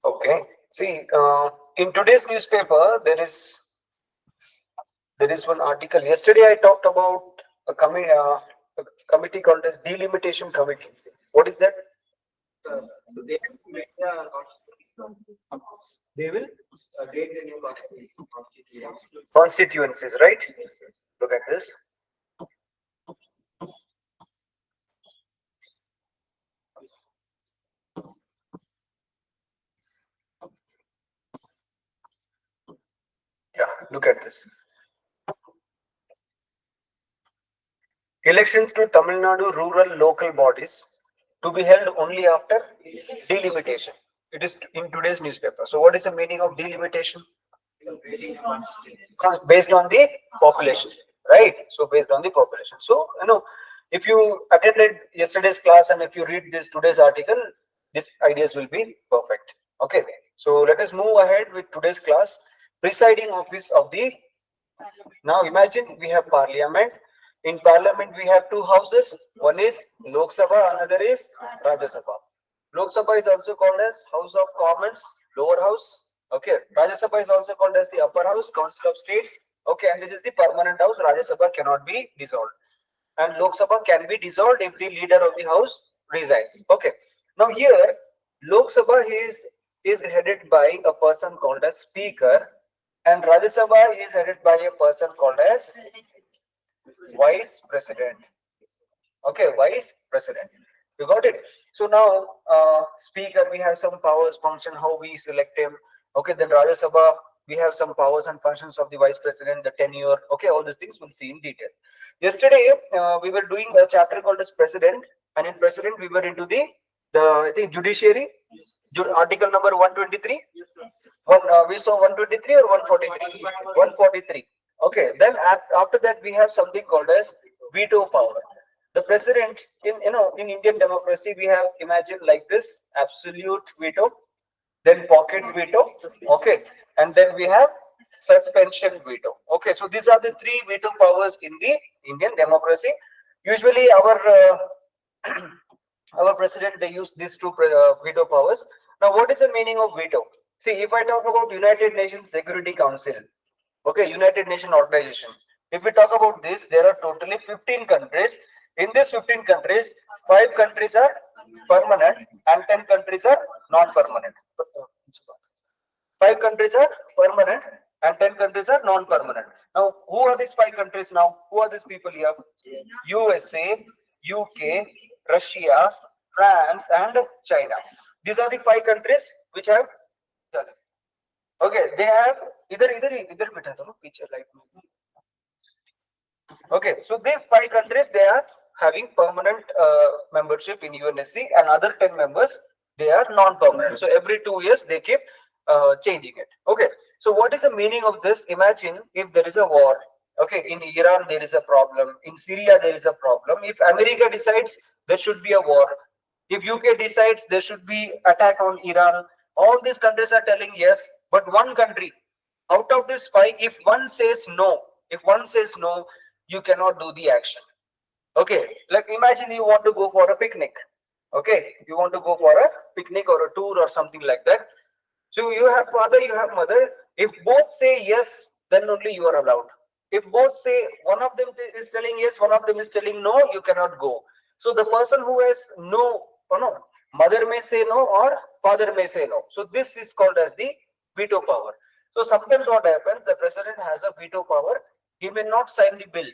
Okay. See, in today's newspaper, there is one article. Yesterday, I talked about a committee called as Delimitation Committee. What is that? They will make the They will create the new constituencies, right? Look at this. Yeah, look at this. Elections to Tamil Nadu rural local bodies to be held only after delimitation. It is in today's newspaper. So, what is the meaning of delimitation? Based on the population, right? So, based on the population. So, if you attended yesterday's class and if you read this today's article, these ideas will be perfect. Okay. So, let us move ahead with today's class. Presiding office of the. Now, imagine we have parliament. In parliament, we have two houses. One is Lok Sabha, another is Rajya Sabha. Lok Sabha is also called as House of Commons, lower house. Okay. Rajya Sabha is also called as the upper house, Council of States. Okay. And this is the permanent house. Rajya Sabha cannot be dissolved. And Lok Sabha can be dissolved if the leader of the house resigns. Okay. Now here, Lok Sabha is headed by a person called as Speaker, and Rajya Sabha is headed by a person called as Vice President. Okay, Vice President. You got it. So now, Speaker, we have some powers, function, how we select him. Okay, then Rajya Sabha, we have some powers and functions of the Vice President, the tenure. Okay, all these things we'll see in detail. Yesterday, we were doing a chapter called as President, and in President, we were into the I think Judiciary, article number 123. We saw 123 or 143? 143. Okay, then after that, we have something called as veto power. The president in Indian democracy, we have imagined like this: absolute veto, then pocket veto, okay, and then we have suspension veto. Okay, so these are the three veto powers in the Indian democracy. Usually, our president, they use these two veto powers. Now, what is the meaning of veto? See, if I talk about United Nations Security Council, okay, United Nations Organization. If we talk about this, there are totally 15 countries. In these 15 countries, 5 countries are permanent and 10 countries are non-permanent. 5 countries are permanent and 10 countries are non-permanent. Now, who are these 5 countries now? Who are these people here? USA, UK, Russia, France, and China. These are the 5 countries which have. Okay, they have either picture like. Okay, so these 5 countries, they are having permanent membership in UNSC, and other 10 members, they are non-permanent. So every 2 years they keep changing it. Okay, so what is the meaning of this? Imagine if there is a war. Okay, in Iran there is a problem, in Syria there is a problem. If America decides there should be a war, if UK decides there should be attack on Iran, all these countries are telling yes, but one country out of this 5, if one says no, you cannot do the action. Okay, like imagine you want to go for a picnic. Okay, you want to go for a picnic or a tour or something like that. So you have father, you have mother. If both say yes, then only you are allowed. If both say, one of them is telling yes, one of them is telling no, you cannot go. So the person who has no, mother may say no or father may say no. So this is called as the veto power. So sometimes what happens, the president has a veto power. He may not sign the bill.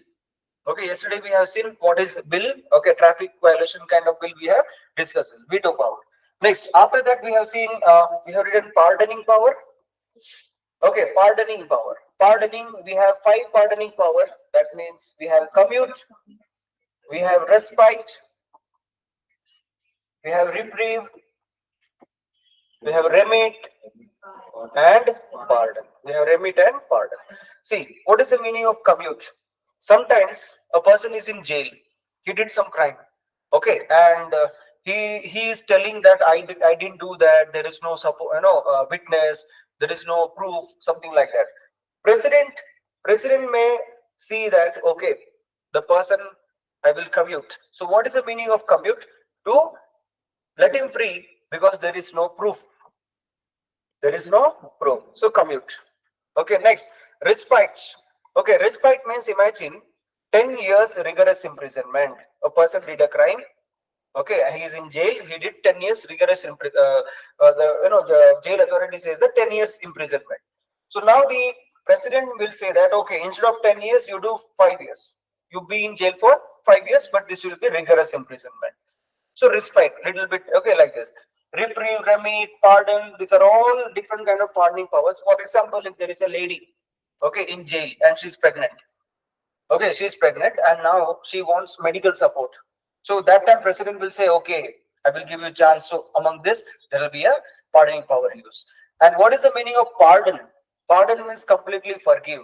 Okay, yesterday we have seen what is bill. Okay, traffic violation kind of bill we have discussed. Veto power. Next, after that we have seen, we have written pardoning power. Okay, pardoning power. Pardoning, we have 5 pardoning powers. That means we have commute, we have respite, we have reprieve, we have remit, and pardon. We have remit and pardon. See, what is the meaning of commute? Sometimes a person is in jail. He did some crime. Okay, and he is telling that I didn't do that. There is no support, witness. There is no proof. Something like that. President may see that, okay, the person, I will commute. So what is the meaning of commute? To let him free because there is no proof. There is no proof. So commute. Okay, next, respite. Okay, respite means imagine 10 years rigorous imprisonment. A person did a crime. Okay, he is in jail. He did 10 years rigorous the jail authority says that 10 years imprisonment. So now the president will say that okay, instead of 10 years, you do 5 years. You be in jail for 5 years, but this will be rigorous imprisonment. So respite, little bit, okay, like this. Reprieve, remit, pardon, these are all different kind of pardoning powers. For example, if there is a lady, okay, in jail and she's pregnant, okay, she's pregnant and now she wants medical support. So that time president will say, okay, I will give you a chance. So among this, there will be a pardoning power use. And what is the meaning of pardon? Pardon means completely forgive.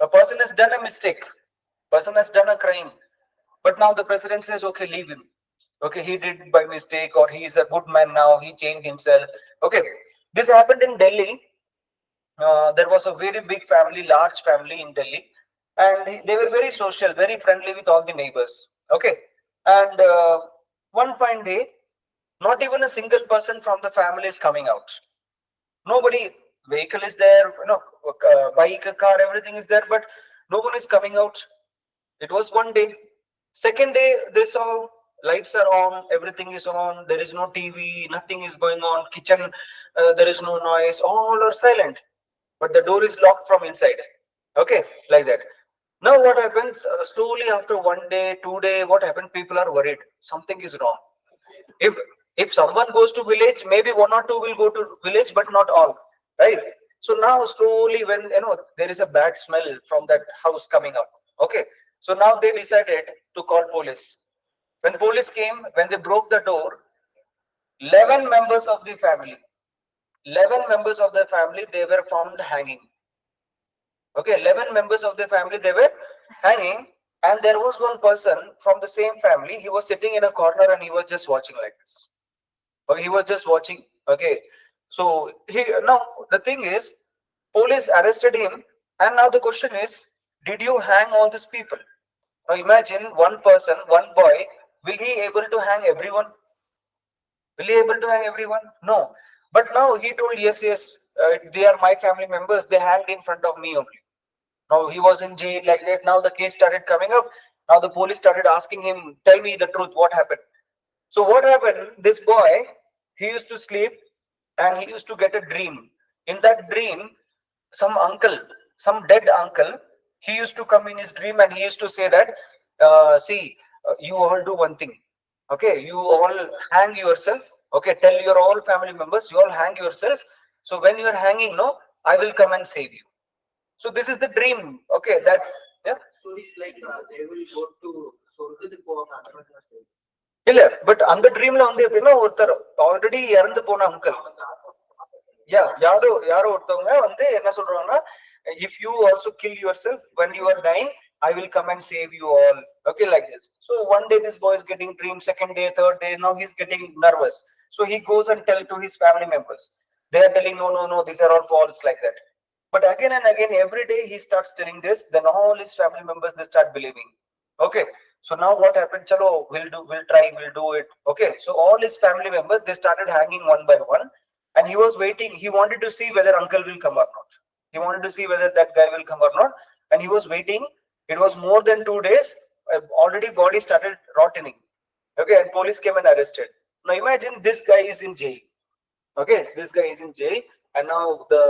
A person has done a mistake, person has done a crime, but now the president says, okay, leave him. Okay, he did by mistake, or he is a good man now, he changed himself. Okay, this happened in Delhi. There was a very big family, large family in Delhi, and they were very social, very friendly with all the neighbors. Okay, and one fine day, not even a single person from the family is coming out. Nobody, vehicle is there, bike, car, everything is there, but no one is coming out. It was one day. Second day, they saw lights are on, everything is on, there is no TV, nothing is going on, kitchen, there is no noise, all are silent, but the door is locked from inside. Okay, like that. Now what happens, slowly after 1 day, 2 day, what happened, people are worried, something is wrong. If someone goes to village, maybe one or two will go to village, but not all, right? So now slowly, when there is a bad smell from that house coming up. Okay, so now they decided to call police. When police came, when they broke the door, 11 members of the family, 11 members of the family, they were found hanging. Okay, 11 members of the family, they were hanging, and there was one person from the same family. He was sitting in a corner and he was just watching like this. Okay, he was just watching. Okay, so now the thing is, police arrested him, and now the question is, did you hang all these people? Now imagine one person, one boy, will he able to hang everyone? Will he able to hang everyone? No. But now he told, yes, they are my family members. They hanged in front of me only. Now he was in jail like that. Now the case started coming up. Now the police started asking him, tell me the truth, what happened? So what happened? This boy, he used to sleep and he used to get a dream. In that dream, some uncle, some dead uncle, he used to come in his dream and he used to say that, you all do one thing. Okay, you all hang yourself. Okay, tell your all family members, you all hang yourself. So when you are hanging, no, I will come and save you. So this is the dream. Okay, that, yeah. So it's like they will go to Sorgadikku or இல்ல but அந்த ட்ரீம்ல வந்து எப்படின்னா ஒருத்தர் already இறந்து போன uncle யாரோ ஒருத்தவங்க வந்து என்ன சொல்றாங்கன்னா, if you also kill yourself when you are dying, I will come and save you all. Okay, like this. So one day this boy is getting dream, second day, third day, now he's getting nervous. So he goes and tell to his family members. They are telling, no, these are all false, like that. But again and again, every day he starts telling this, then all his family members, they start believing. Okay, so now what happened? Chalo, we'll try, we'll do it. Okay, so all his family members, they started hanging one by one, and he was waiting. He wanted to see whether uncle will come or not. He wanted to see whether that guy will come or not, and he was waiting. It was more than 2 days. Already body started rotting. Okay, and police came and arrested. Now imagine this guy is in jail. Okay, this guy is in jail, and now the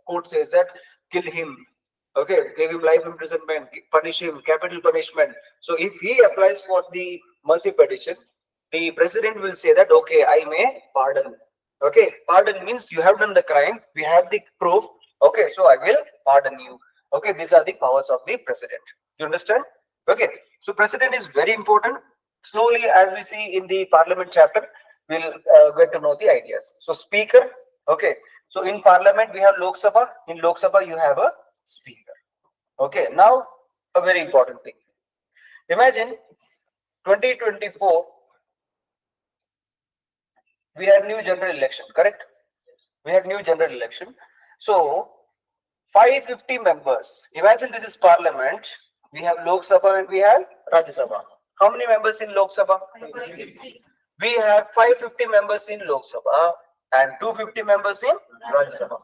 court says that kill him. Okay, give him life imprisonment, punish him, capital punishment. So if he applies for the mercy petition, the president will say that, okay, I may pardon. Okay, pardon means you have done the crime, we have the proof. Okay, so I will pardon you. Okay, these are the powers of the president. You understand? Okay, so president is very important. Slowly, as we see in the parliament chapter, we'll get to know the ideas. So speaker, okay, so in parliament we have Lok Sabha. In Lok Sabha you have a speaker. Okay, now a very important thing. Imagine 2024, we had new general election, correct? We had new general election. So 550 members. Imagine this is parliament. We have Lok Sabha and we have Rajya Sabha. How many members in Lok Sabha? 550. We have 550 members in Lok Sabha and 250 members in Rajya Sabha.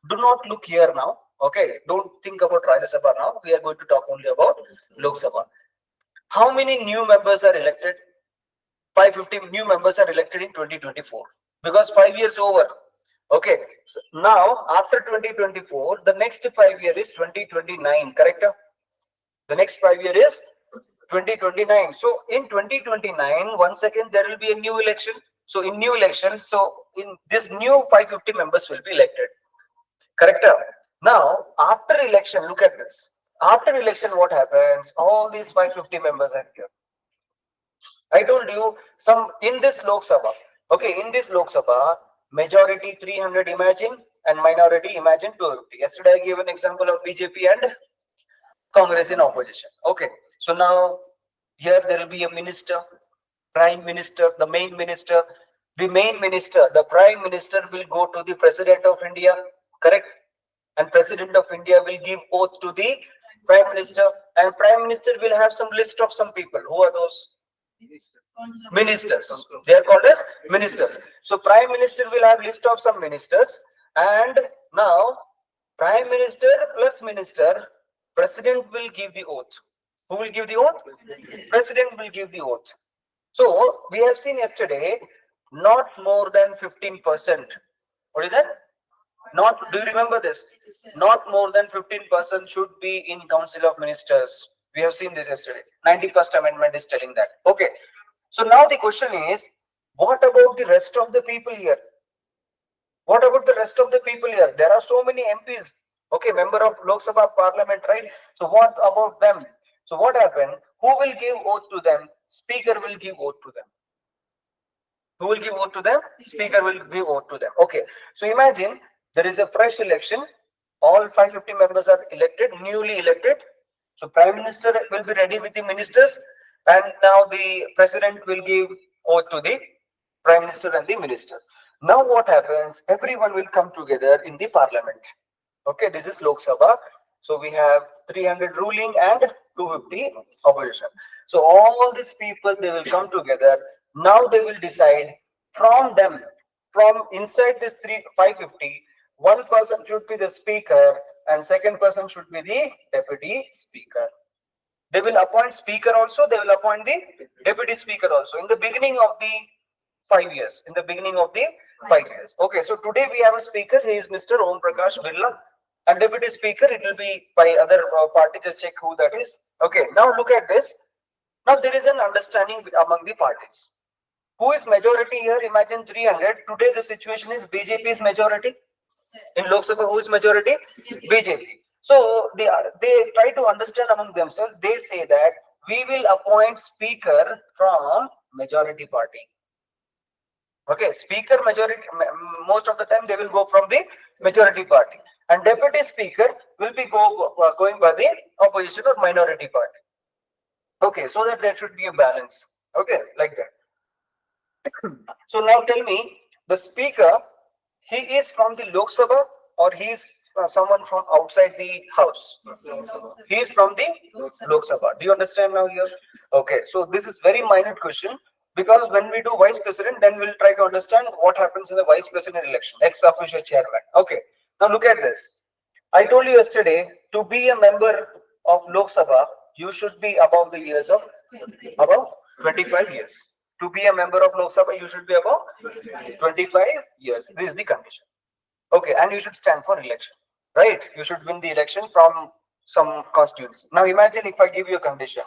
Do not look here now. Okay, don't think about Rajya Sabha now. We are going to talk only about Lok Sabha. How many new members are elected? 550 new members are elected in 2024 because 5 years over. Okay, so now after 2024, the next 5 year is 2029. Correct? The next 5 year is 2029. So in 2029, once again there will be a new election. So in new election, so in this new 550 members will be elected. Correct? Now after election, look at this. After election, what happens? All these 550 members are here. I told you some in this Lok Sabha. Okay, in this Lok Sabha, majority 300 imagine and minority imagine 250. Yesterday I gave an example of BJP and Congress in opposition. Okay, so now here there will be a minister, prime minister, the main minister. The main minister, the prime minister will go to the president of India, correct? And president of India will give oath to the prime minister, and prime minister will have some list of some people. Who are those? Ministers. They are called as ministers. So prime minister will have list of some ministers, and now prime minister plus minister, president will give the oath. Who will give the oath? President will give the oath. So we have seen yesterday, not more than 15%. What is that? Not, do you remember this? Not more than 15% should be in Council of Ministers. We have seen this yesterday. 91st Amendment is telling that. Okay. So now the question is, what about the rest of the people here? What about the rest of the people here? There are so many MPs. Okay, member of Lok Sabha Parliament, right? So what about them? So what happened? Who will give oath to them? Speaker will give oath to them. Who will give oath to them? Speaker will give oath to them. Okay. So imagine there is a fresh election. All 550 members are elected, newly elected. So Prime Minister will be ready with the ministers, and now the President will give oath to the Prime Minister and the Minister. Now what happens? Everyone will come together in the Parliament. Okay, this is Lok Sabha. So we have 300 ruling and 250 opposition. So all these people, they will come together. Now they will decide from them, from inside this 550, one person should be the speaker and second person should be the deputy speaker. They will appoint speaker also, they will appoint the deputy speaker also in the beginning of the 5 years. In the beginning of the 5 years. Okay, so today we have a speaker, he is Mr. Om Prakash Birla, and deputy speaker, it will be by other party, just check who that is. Okay, now look at this. Now there is an understanding among the parties. Who is majority here? Imagine 300. Today the situation is BJP is majority. In Lok Sabha, who is majority? BJP. So they try to understand among themselves. They say that we will appoint speaker from majority party. Okay, speaker majority, most of the time they will go from the majority party, and deputy speaker will be going by the opposition or minority party. Okay, so that there should be a balance. Okay, like that. So now tell me, the speaker, he is from the Lok Sabha or he is someone from outside the house? He is from the Lok Sabha. Do you understand now here? Okay, so this is very minute question, because when we do vice president, then we'll try to understand what happens in the vice president election, ex officio chairman. Okay, now look at this. I told you yesterday, to be a member of Lok Sabha, you should be above the years of above 25 years. To be a member of Lok Sabha, you should be above 25 years. This is the condition. Okay, and you should stand for election, right? You should win the election from some constituency. Now imagine if I give you a condition.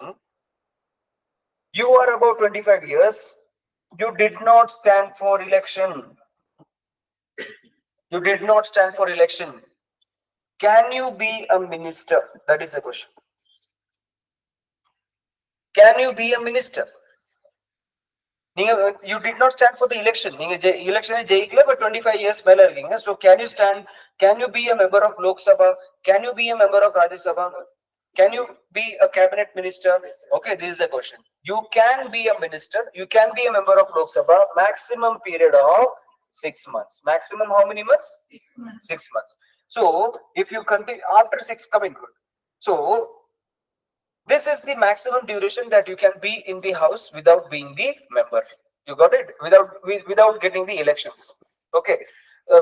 You are about 25 years. You did not stand for election. You did not stand for election. Can you be a minister? That is the question. Can you be a minister? You did not stand for the election. Election is jaikla, but 25 years mela irukeenga. So can you stand? Can you be a member of Lok Sabha? Can you be a member of Rajya Sabha? Can you be a cabinet minister? Okay, this is the question. You can be a minister. You can be a member of Lok Sabha. Maximum period of 6 months. Maximum how many months? 6 months. 6 months. So if you continue after 6 coming good. So this is the maximum duration that you can be in the house without being the member. You got it? Without getting the elections. Okay,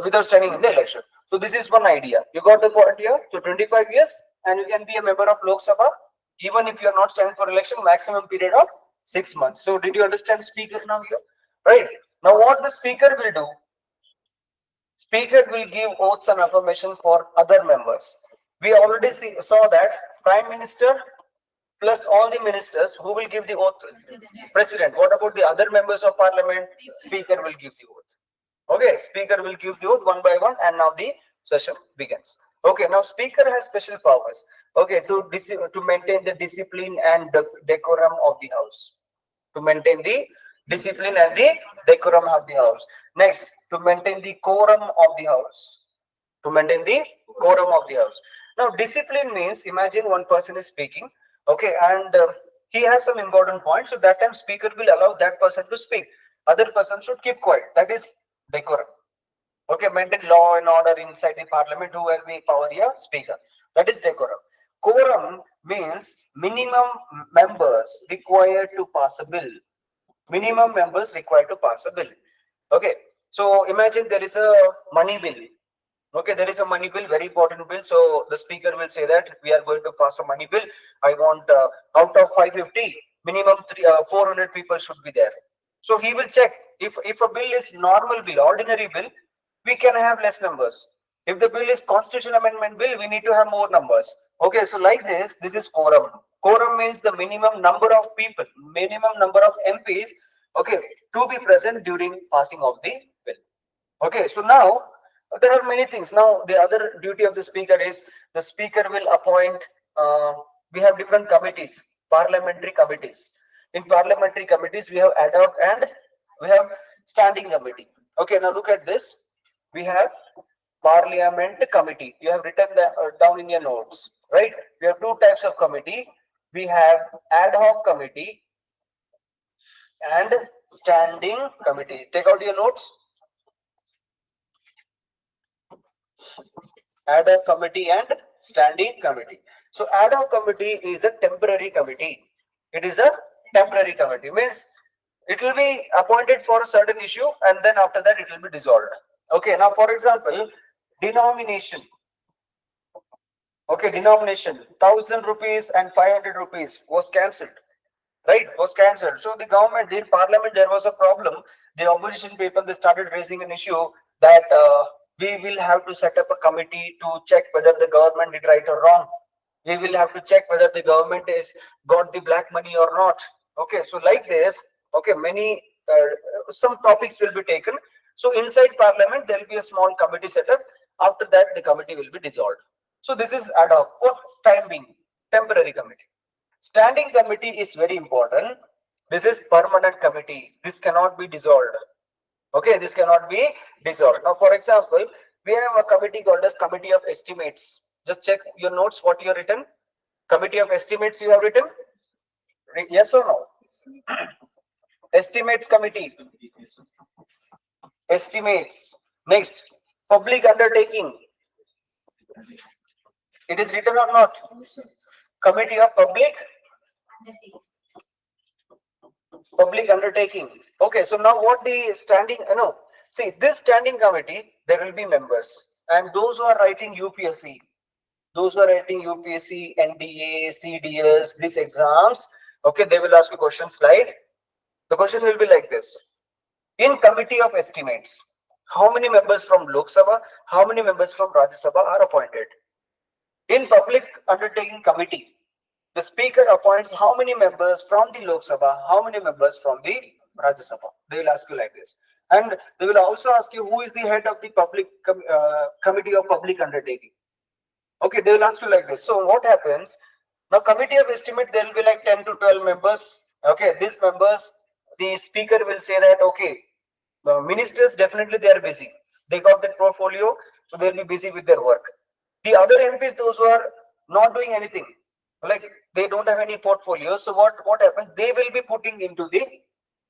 without standing in the election. So this is one idea. You got the point here. So 25 years, and you can be a member of Lok Sabha, even if you are not standing for election. Maximum period of 6 months. So did you understand speaker now here? Right. Now what the speaker will do? Speaker will give oaths and affirmation for other members. We already saw that Prime Minister plus all the ministers who will give the oath. President. What about the other members of Parliament? Speaker will give the oath. Okay, speaker will give the oath one by one, and now the session begins. Okay, now speaker has special powers. Okay, to maintain the discipline and the decorum of the house. To maintain the discipline and the decorum of the house. Next, to maintain the quorum of the house. To maintain the quorum of the house. Now, discipline means, imagine one person is speaking, okay, and he has some important points. So that time speaker will allow that person to speak. Other person should keep quiet. That is decorum. Okay, maintain law and order inside the parliament. Who has the power here? Speaker. That is decorum. Quorum means minimum members required to pass a bill. Minimum members required to pass a bill. Okay, so imagine there is a money bill. Okay, there is a money bill, very important bill. So the speaker will say that we are going to pass a money bill. I want out of 550, minimum 400 people should be there. So he will check if a bill is normal bill, ordinary bill, we can have less numbers. If the bill is constitution amendment bill, we need to have more numbers. Okay, so like this is quorum. Quorum means the minimum number of people, minimum number of MPs, okay, to be present during passing of the bill. Okay, so now there are many things. Now the other duty of the speaker is the speaker will appoint. We have different committees, parliamentary committees. In parliamentary committees, we have ad hoc and we have standing committee. Okay, now look at this. We have parliament committee. You have written down in your notes, right? We have two types of committee. We have ad hoc committee and standing committee. Take out your notes. Ad hoc committee and standing committee. So ad hoc committee is a temporary committee. It is a temporary committee. Means it will be appointed for a certain issue and then after that it will be dissolved. Okay, now for example, denomination. Okay, denomination 1000 rupees and 500 rupees was cancelled. Right, was cancelled. So the government, in parliament, there was a problem. The opposition people, they started raising an issue that we will have to set up a committee to check whether the government did right or wrong. We will have to check whether the government is got the black money or not. Okay, so like this, okay, many some topics will be taken. So inside parliament, there will be a small committee set up. After that, the committee will be dissolved. So this is ad hoc. For time being, temporary committee. Standing committee is very important. This is permanent committee. This cannot be dissolved. Okay, this cannot be dissolved. Now, for example, we have a committee called as Committee of Estimates. Just check your notes, what you have written. Committee of Estimates you have written? Yes or no? Estimates committee. Estimates. Next, public undertaking. It is written or not? Committee of public undertaking. Okay, so now what the standing, no, see this standing committee, there will be members, and those who are writing UPSC, NDA, CDS, these exams, okay, they will ask you questions like, the question will be like this. In Committee of Estimates, how many members from Lok Sabha, how many members from Rajya Sabha are appointed? In Public Undertaking Committee, the speaker appoints how many members from the Lok Sabha, how many members from the Rajya Sabha. They will ask you like this. And they will also ask you who is the head of the Committee of Public Undertaking. Okay, they will ask you like this. So what happens? Now, Committee of Estimate, there will be like 10 to 12 members. Okay, these members, the speaker will say that, okay, the ministers, definitely they are busy. They got that portfolio, so they'll be busy with their work. The other MPs, those who are not doing anything, like they don't have any portfolio, so what happens? They will be putting into the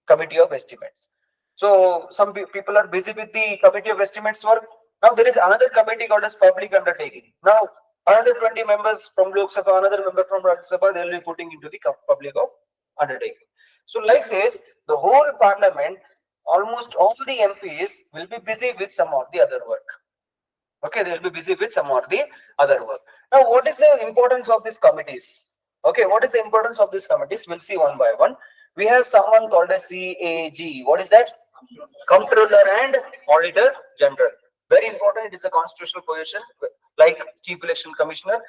Committee of Estimates. So some people are busy with the Committee of Estimates work. Now there is another committee called as Public Undertaking. Now another 20 members from Lok Sabha, another member from Rajya Sabha, they will be putting into the Public of Undertaking. So like this, the whole parliament, almost all the MPs will be busy with some of the other work. Okay, they will be busy with some of the other work. Now, what is the importance of these committees? Okay, what is the importance of these committees? We'll see one by one. We have someone called a CAG. What is that? Comptroller and Auditor General. Very important. It is a constitutional position like Chief Election Commissioner.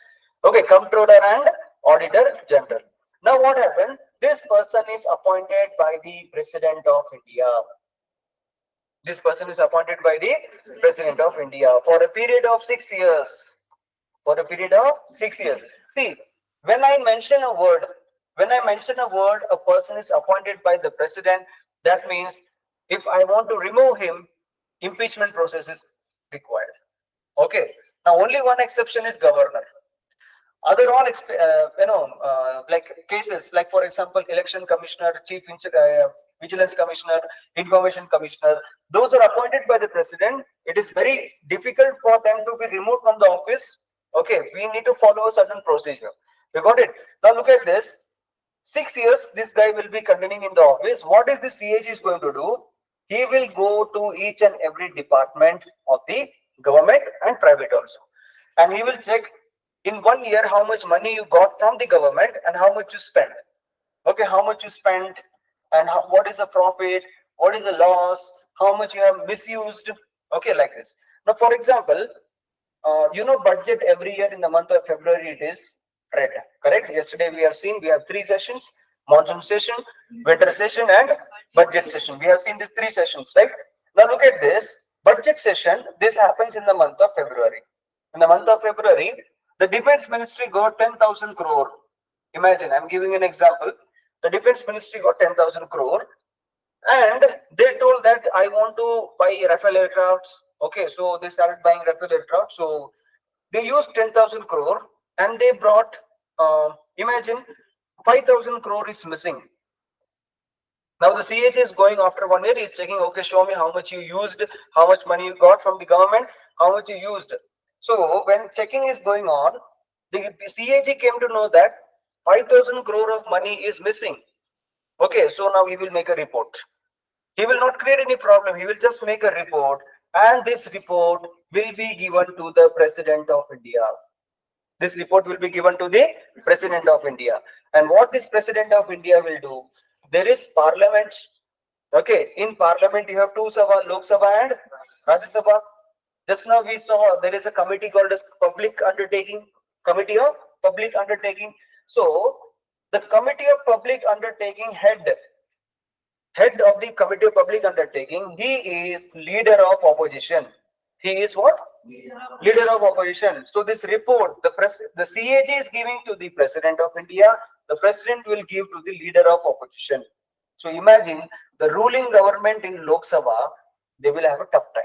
Okay, Comptroller and Auditor General. Now, what happened? This person is appointed by the President of India. This person is appointed by the President of India for a period of 6 years. For a period of 6 years. See, when I mention a word, a person is appointed by the President, that means if I want to remove him, impeachment process is required. Okay. Now, only one exception is governor. Other all, like cases, like for example, election commissioner, chief vigilance commissioner, information commissioner, those are appointed by the president. It is very difficult for them to be removed from the office. Okay, we need to follow a certain procedure. You got it? Now look at this. 6 years, this guy will be continuing in the office. What is the CAG is going to do? He will go to each and every department of the government and private also, and he will check in 1 year how much money you got from the government and how much you spent. Okay, how much you spent and what is the profit, what is the loss, how much you have misused. Okay, like this. Now, for example, budget every year in the month of February it is read. Correct? Yesterday we have seen we have 3 sessions: monsoon session, winter session, and budget session. We have seen these 3 sessions, right? Now look at this budget session. This happens in the month of February. In the month of February, the Defense Ministry got 10,000 crore. Imagine, I'm giving an example. The Defense Ministry got 10,000 crore and they told that I want to buy Rafale aircrafts. Okay, so they started buying Rafale aircraft. So they used 10,000 crore and they brought, imagine, 5,000 crore is missing. Now the CAG is going after 1 year, he's checking, okay, show me how much you used, how much money you got from the government, how much you used. So when checking is going on, the CAG came to know that 5,000 crore of money is missing. Okay, so now he will make a report. He will not create any problem. He will just make a report, and this report will be given to the President of India. This report will be given to the President of India. And what this President of India will do? There is Parliament. Okay, in Parliament you have 2 Sabha, Lok Sabha and Rajya Sabha. Just now we saw there is a committee called as Public Undertaking, Committee of Public Undertaking. So the Committee of Public Undertaking head of the Committee of Public Undertaking, he is leader of opposition. He is what? Leader of opposition. So this report, the CAG is giving to the President of India. The President will give to the leader of opposition. So imagine the ruling government in Lok Sabha, they will have a tough time.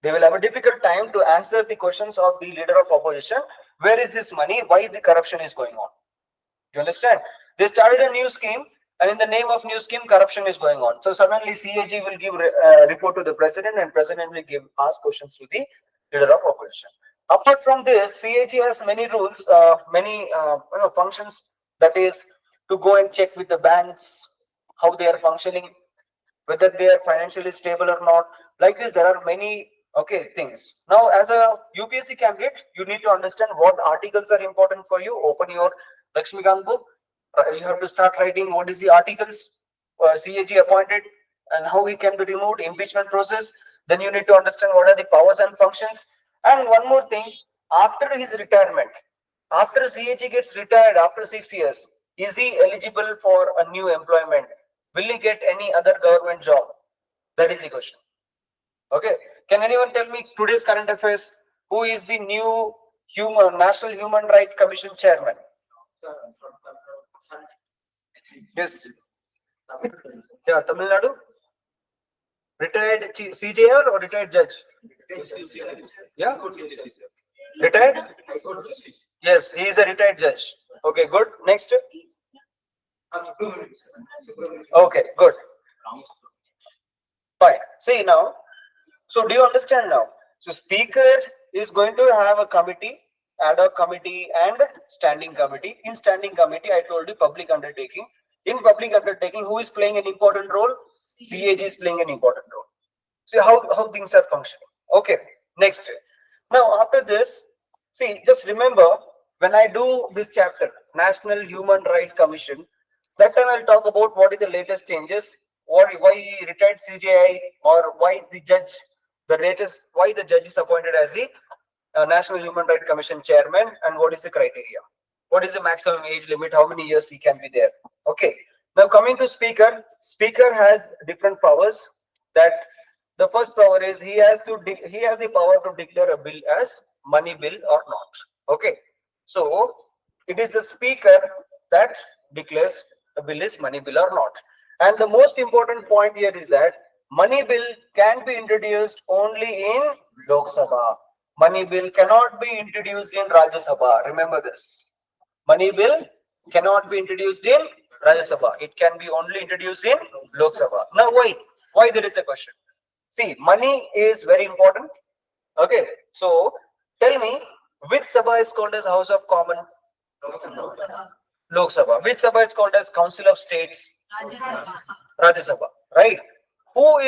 They will have a difficult time to answer the questions of the leader of opposition. Where is this money? Why the corruption is going on? You understand? They started a new scheme, and in the name of new scheme, corruption is going on. So suddenly CAG will give report to the president, and president will ask questions to the leader of opposition. Apart from this, CAG has many rules, many functions. That is to go and check with the banks how they are functioning, whether they are financially stable or not. Like this, there are many things. Now, as a UPSC candidate, you need to understand what articles are important for you. Open your Lakshmikant book. You have to start writing what is the articles CAG appointed and how he can be removed, impeachment process. Then you need to understand what are the powers and functions. And one more thing, after his retirement, after CAG gets retired after 6 years, is he eligible for a new employment? Will he get any other government job? That is the question. Okay. Can anyone tell me today's current affairs? Who is the new National Human Rights Commission chairman? Yes. Yeah, Tamil Nadu. Retired CJR or retired judge? Yeah. Retired? Yes, he is a retired judge. Okay, good. Next. Okay, good. Fine. See now. So do you understand now? So speaker is going to have a committee, ad hoc committee and standing committee. In standing committee, I told you public undertaking. In public undertaking, who is playing an important role? CAG is playing an important role. See how things are functioning. Okay, next. Now after this, see, just remember when I do this chapter, National Human Rights Commission, that time I'll talk about what is the latest changes, why retired CJI, or why the judge, the latest, why the judge is appointed as the National Human Rights Commission chairman, and what is the criteria, what is the maximum age limit, how many years he can be there. Okay. Now coming to speaker, speaker has different powers. That the first power is he has the power to declare a bill as money bill or not. Okay, so it is the speaker that declares a bill is money bill or not. And the most important point here is that money bill can be introduced only in Lok Sabha. Money bill cannot be introduced in Rajya Sabha. Remember this. Money bill cannot be introduced in Rajya Sabha. It can be only introduced in Lok Sabha. Now why? Why there is a question? See, money is very important. Okay, so tell me, which Sabha is called as House of Common? Lok Sabha. Which Sabha is called as Council of States? Rajya Sabha. Right? Who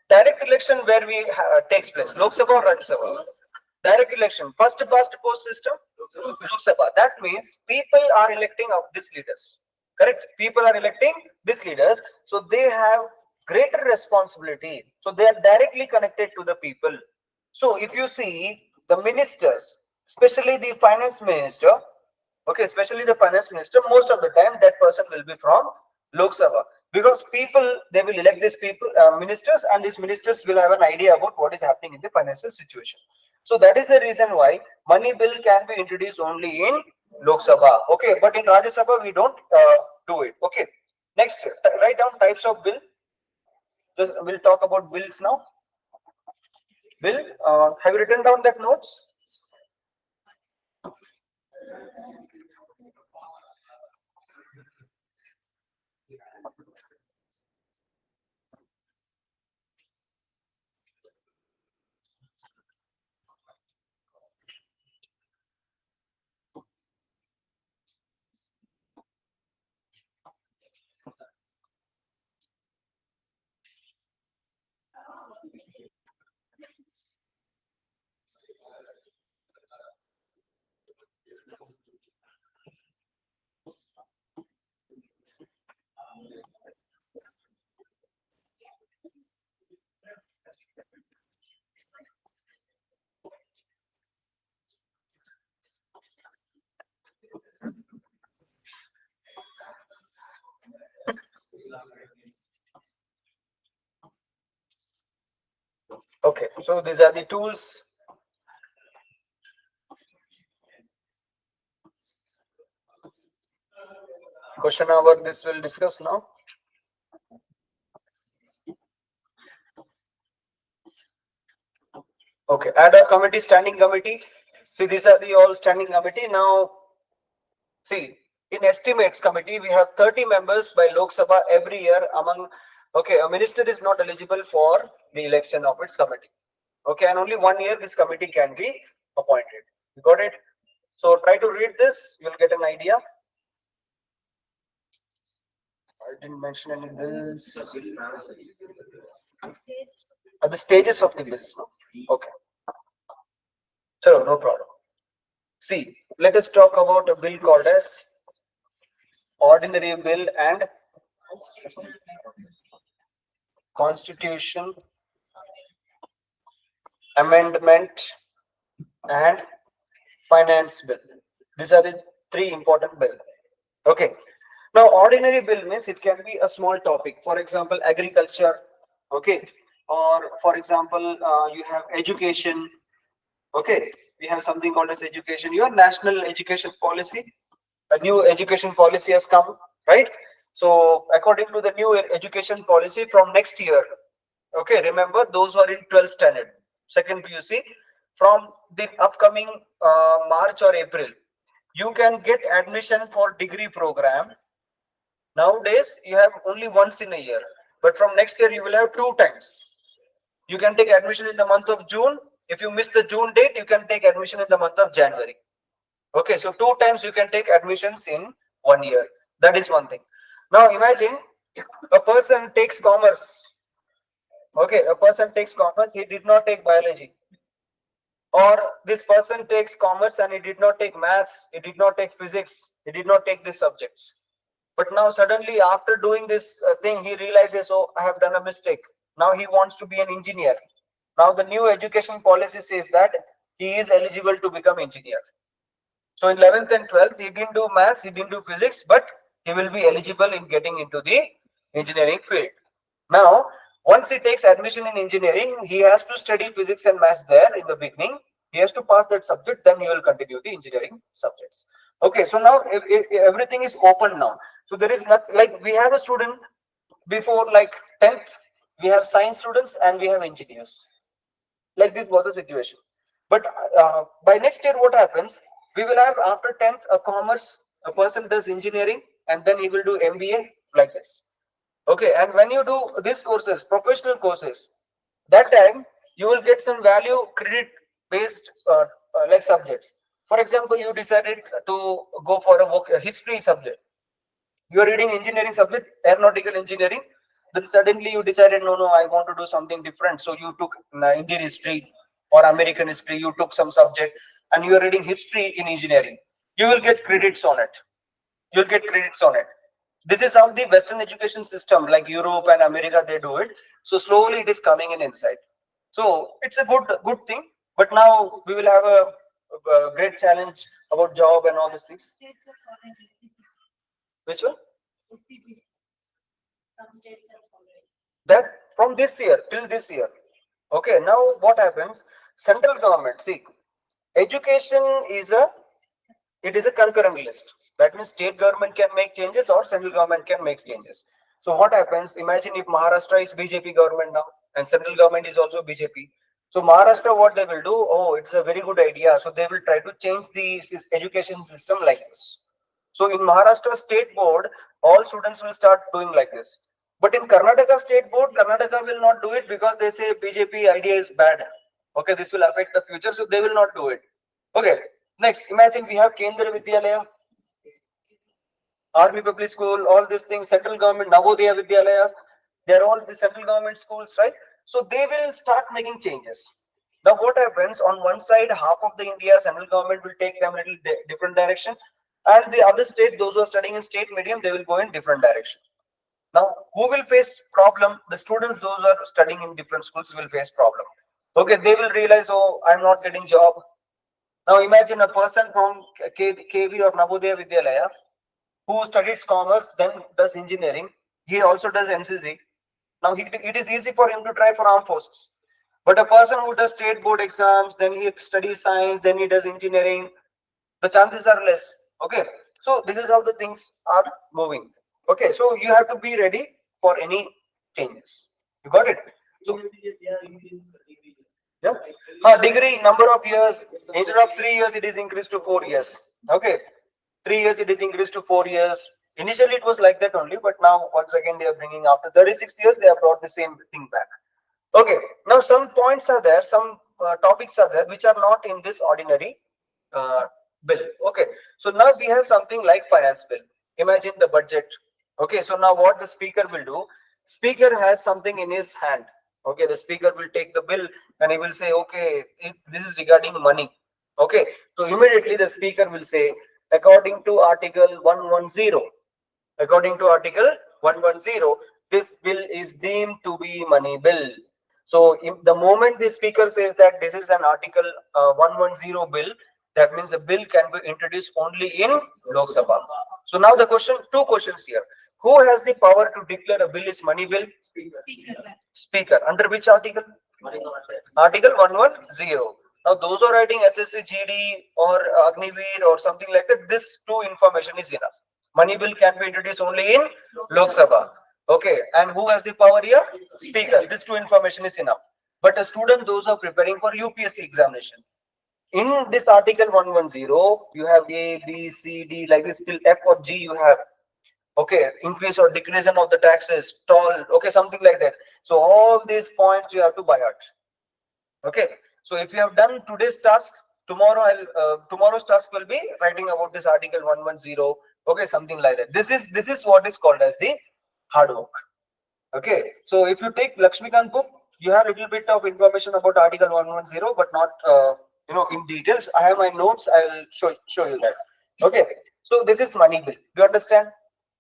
direct election where we takes place? Lok Sabha or Rajya Sabha? Direct election. First past post system? Lok Sabha. That means people are electing of these leaders. Correct? People are electing these leaders. So they have greater responsibility. So they are directly connected to the people. So if you see the ministers, especially the finance minister, okay, especially the finance minister, most of the time that person will be from Lok Sabha, because people, they will elect these people, ministers, and these ministers will have an idea about what is happening in the financial situation. So that is the reason why money bill can be introduced only in Lok Sabha. Okay, but in Rajya Sabha we don't do it. Okay, next, write down types of bill. Just we'll talk about bills now. Bill, have you written down that notes? Okay, so these are the tools. Question hour, this will discuss now. Okay, ad hoc committee, standing committee. See, these are the all standing committee. Now, see, in estimates committee, we have 30 members by Lok Sabha every year among, okay, a minister is not eligible for the election of its committee. Okay, and only 1 year this committee can be appointed. You got it? So try to read this, you'll get an idea. I didn't mention any bills. Are the stages of the bills, no? Okay. So no problem. See, let us talk about a bill called as ordinary bill and constitution amendment and finance bill. These are the three important bills. Okay. Now, ordinary bill means it can be a small topic. For example, agriculture. Okay. Or for example, you have education. Okay. We have something called as education. Your national education policy. A new education policy has come, right? So according to the new education policy from next year, okay, remember those who are in 12th standard, second PUC, from the upcoming March or April, you can get admission for degree program. Nowadays, you have only once in a year, but from next year, you will have 2 times. You can take admission in the month of June. If you miss the June date, you can take admission in the month of January. Okay, so 2 times you can take admissions in 1 year. That is one thing. Now imagine A person takes commerce. Okay, a person takes commerce, he did not take biology. Or this person takes commerce and he did not take maths, he did not take physics, he did not take these subjects. But now suddenly after doing this thing, he realizes, oh, I have done a mistake. Now he wants to be an engineer. Now the new education policy says that he is eligible to become engineer. So in 11th and 12th, he didn't do maths, he didn't do physics, but he will be eligible in getting into the engineering field. Now, once he takes admission in engineering, he has to study physics and maths there in the beginning. He has to pass that subject, then he will continue the engineering subjects. Okay, so now everything is open now. So there is not like we have a student before like 10th, we have science students and we have engineers. Like this was the situation. But by next year, what happens? We will have after 10th a commerce, a person does engineering and then he will do MBA like this. Okay, and when you do these courses, professional courses, that time you will get some value credit based like subjects. For example, you decided to go for a history subject. You are reading engineering subject, aeronautical engineering. Then suddenly you decided, no, I want to do something different. So you took Indian history or American history. You took some subject, and you are reading history in engineering. You will get credits on it. You'll get credits on it. This is how the Western education system, like Europe and America, they do it. So slowly it is coming in inside. So it's a good thing. But now we will have a great challenge about job and all these things. States are following SCP. Which one? SCP. Some states are following. That from this year till this year. Okay, now what happens? Central government, see, education is a concurrent list. That means state government can make changes or central government can make changes. So what happens? Imagine if Maharashtra is BJP government now and central government is also BJP. So Maharashtra, what they will do? Oh, it's a very good idea. So they will try to change the education system like this. So in Maharashtra state board, all students will start doing like this. But in Karnataka state board, Karnataka will not do it because they say BJP idea is bad. Okay, this will affect the future, so they will not do it. Okay, next, imagine we have Kendra Vidyalaya, Army Public School, all these things, central government, Navodaya Vidyalaya, they're all the central government schools, right? So they will start making changes. Now what happens? On one side, half of the India central government will take them a little different direction, and the other state, those who are studying in state medium, they will go in different direction. Now, who will face problem? The students, those who are studying in different schools will face problem. Okay, they will realize, oh, I'm not getting job. Now imagine a person from KV or Navodaya Vidyalaya who studies commerce, then does engineering. He also does MCC. Now it is easy for him to try for armed forces. But a person who does state board exams, then he studies science, then he does engineering, the chances are less. Okay, so this is how the things are moving. Okay, so you have to be ready for any changes. You got it? So yeah, degree number of years, instead of 3 years, it is increased to 4 years. Okay, 3 years it is increased to 4 years. Initially it was like that only, but now once again they are bringing after 36 years they have brought the same thing back. Okay, now some points are there, some topics are there which are not in this ordinary bill. Okay, so now we have something like finance bill. Imagine the budget. Okay, so now what the speaker will do? Speaker has something in his hand. Okay, the speaker will take the bill and he will say, okay, this is regarding money. Okay, so immediately the speaker will say, according to Article 110, according to Article 110, this bill is deemed to be money bill. So if the moment the speaker says that this is an Article 110 bill, that means a bill can be introduced only in Lok Sabha. So now the question, two questions here. Who has the power to declare a bill is money bill? Speaker. Speaker. Under which article? Article 110. Now those who are writing SSC GD or Agniveer or something like that, this two information is enough. Money bill can be introduced only in Lok Sabha. Okay, and who has the power here? Speaker. This two information is enough. But a student, those who are preparing for UPSC examination, in this Article 110, you have A, B, C, D, like this till F or G you have. Okay, increase or decrease of the taxes, toll, okay, something like that. So all these points you have to by heart. Okay, so if you have done today's task, tomorrow tomorrow's task will be writing about this Article 110. Okay, something like that. This is what is called as the hard work. Okay, so if you take Lakshmikant book, you have a little bit of information about Article 110, but not in details. I have my notes. I'll show you that. Okay, so this is money bill. Do you understand?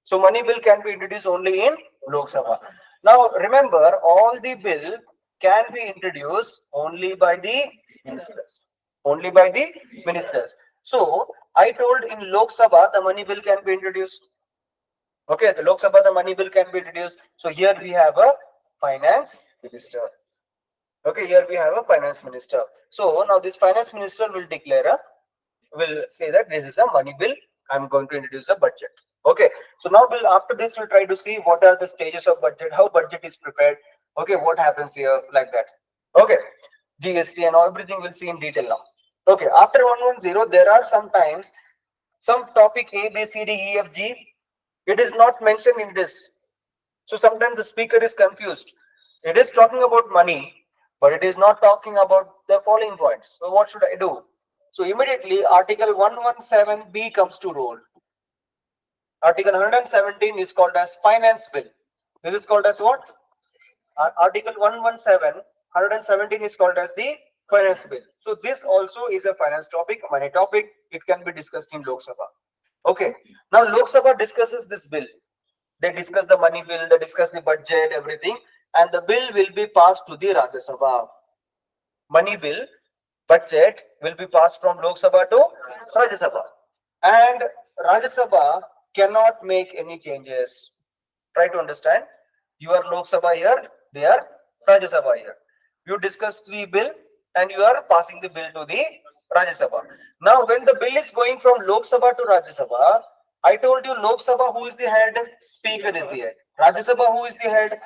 So money bill can be introduced only in Lok Sabha. Now remember, all the bill can be introduced only by the ministers. Only by the ministers. So I told in Lok Sabha the money bill can be introduced. Okay, the Lok Sabha the money bill can be introduced. So here we have a finance minister. Okay, here we have a finance minister. So now this finance minister will say that this is a money bill. I'm going to introduce a budget. Okay, so now after this we'll try to see what are the stages of budget, how budget is prepared. Okay, what happens here like that. Okay, GST and everything we'll see in detail now. Okay, after 110 there are sometimes some topic A, B, C, D, E, F, G. It is not mentioned in this. So sometimes the speaker is confused. It is talking about money, but it is not talking about the following points. So what should I do? So immediately Article 117B comes to role. Article 117 is called as Finance Bill. This is called as what? Article 117 is called as the Finance Bill. So this also is a finance topic, money topic. It can be discussed in Lok Sabha. Okay. Now Lok Sabha discusses this bill. They discuss the money bill, they discuss the budget, everything, and the bill will be passed to the Rajya Sabha. Money bill, budget will be passed from Lok Sabha to Rajya Sabha. And Rajya Sabha cannot make any changes. Try to understand. You are Lok Sabha here, they are Rajya Sabha here. You discuss the bill and you are passing the bill to the Rajya Sabha. Now, when the bill is going from Lok Sabha to Rajya Sabha, I told you Lok Sabha who is the head, Speaker is the head. Rajya Sabha who is the head,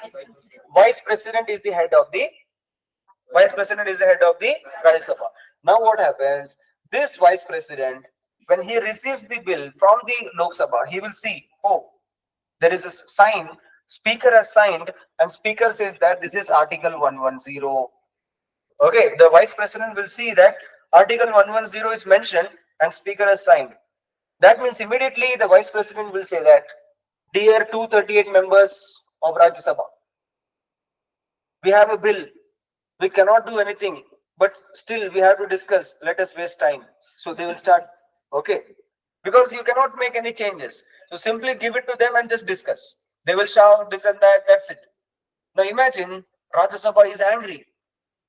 Vice President is the head of the Rajya Sabha. Now what happens? This Vice President, when he receives the bill from the Lok Sabha, he will see, oh, there is a sign, Speaker has signed, and Speaker says that this is Article 110. Okay, the Vice President will see that Article 110 is mentioned and Speaker has signed. That means immediately the Vice President will say that, dear 238 members of Rajya Sabha, we have a bill. We cannot do anything, but still we have to discuss. Let us waste time. So they will start, okay, because you cannot make any changes. So simply give it to them and just discuss. They will shout this and that, that's it. Now imagine Rajya Sabha is angry.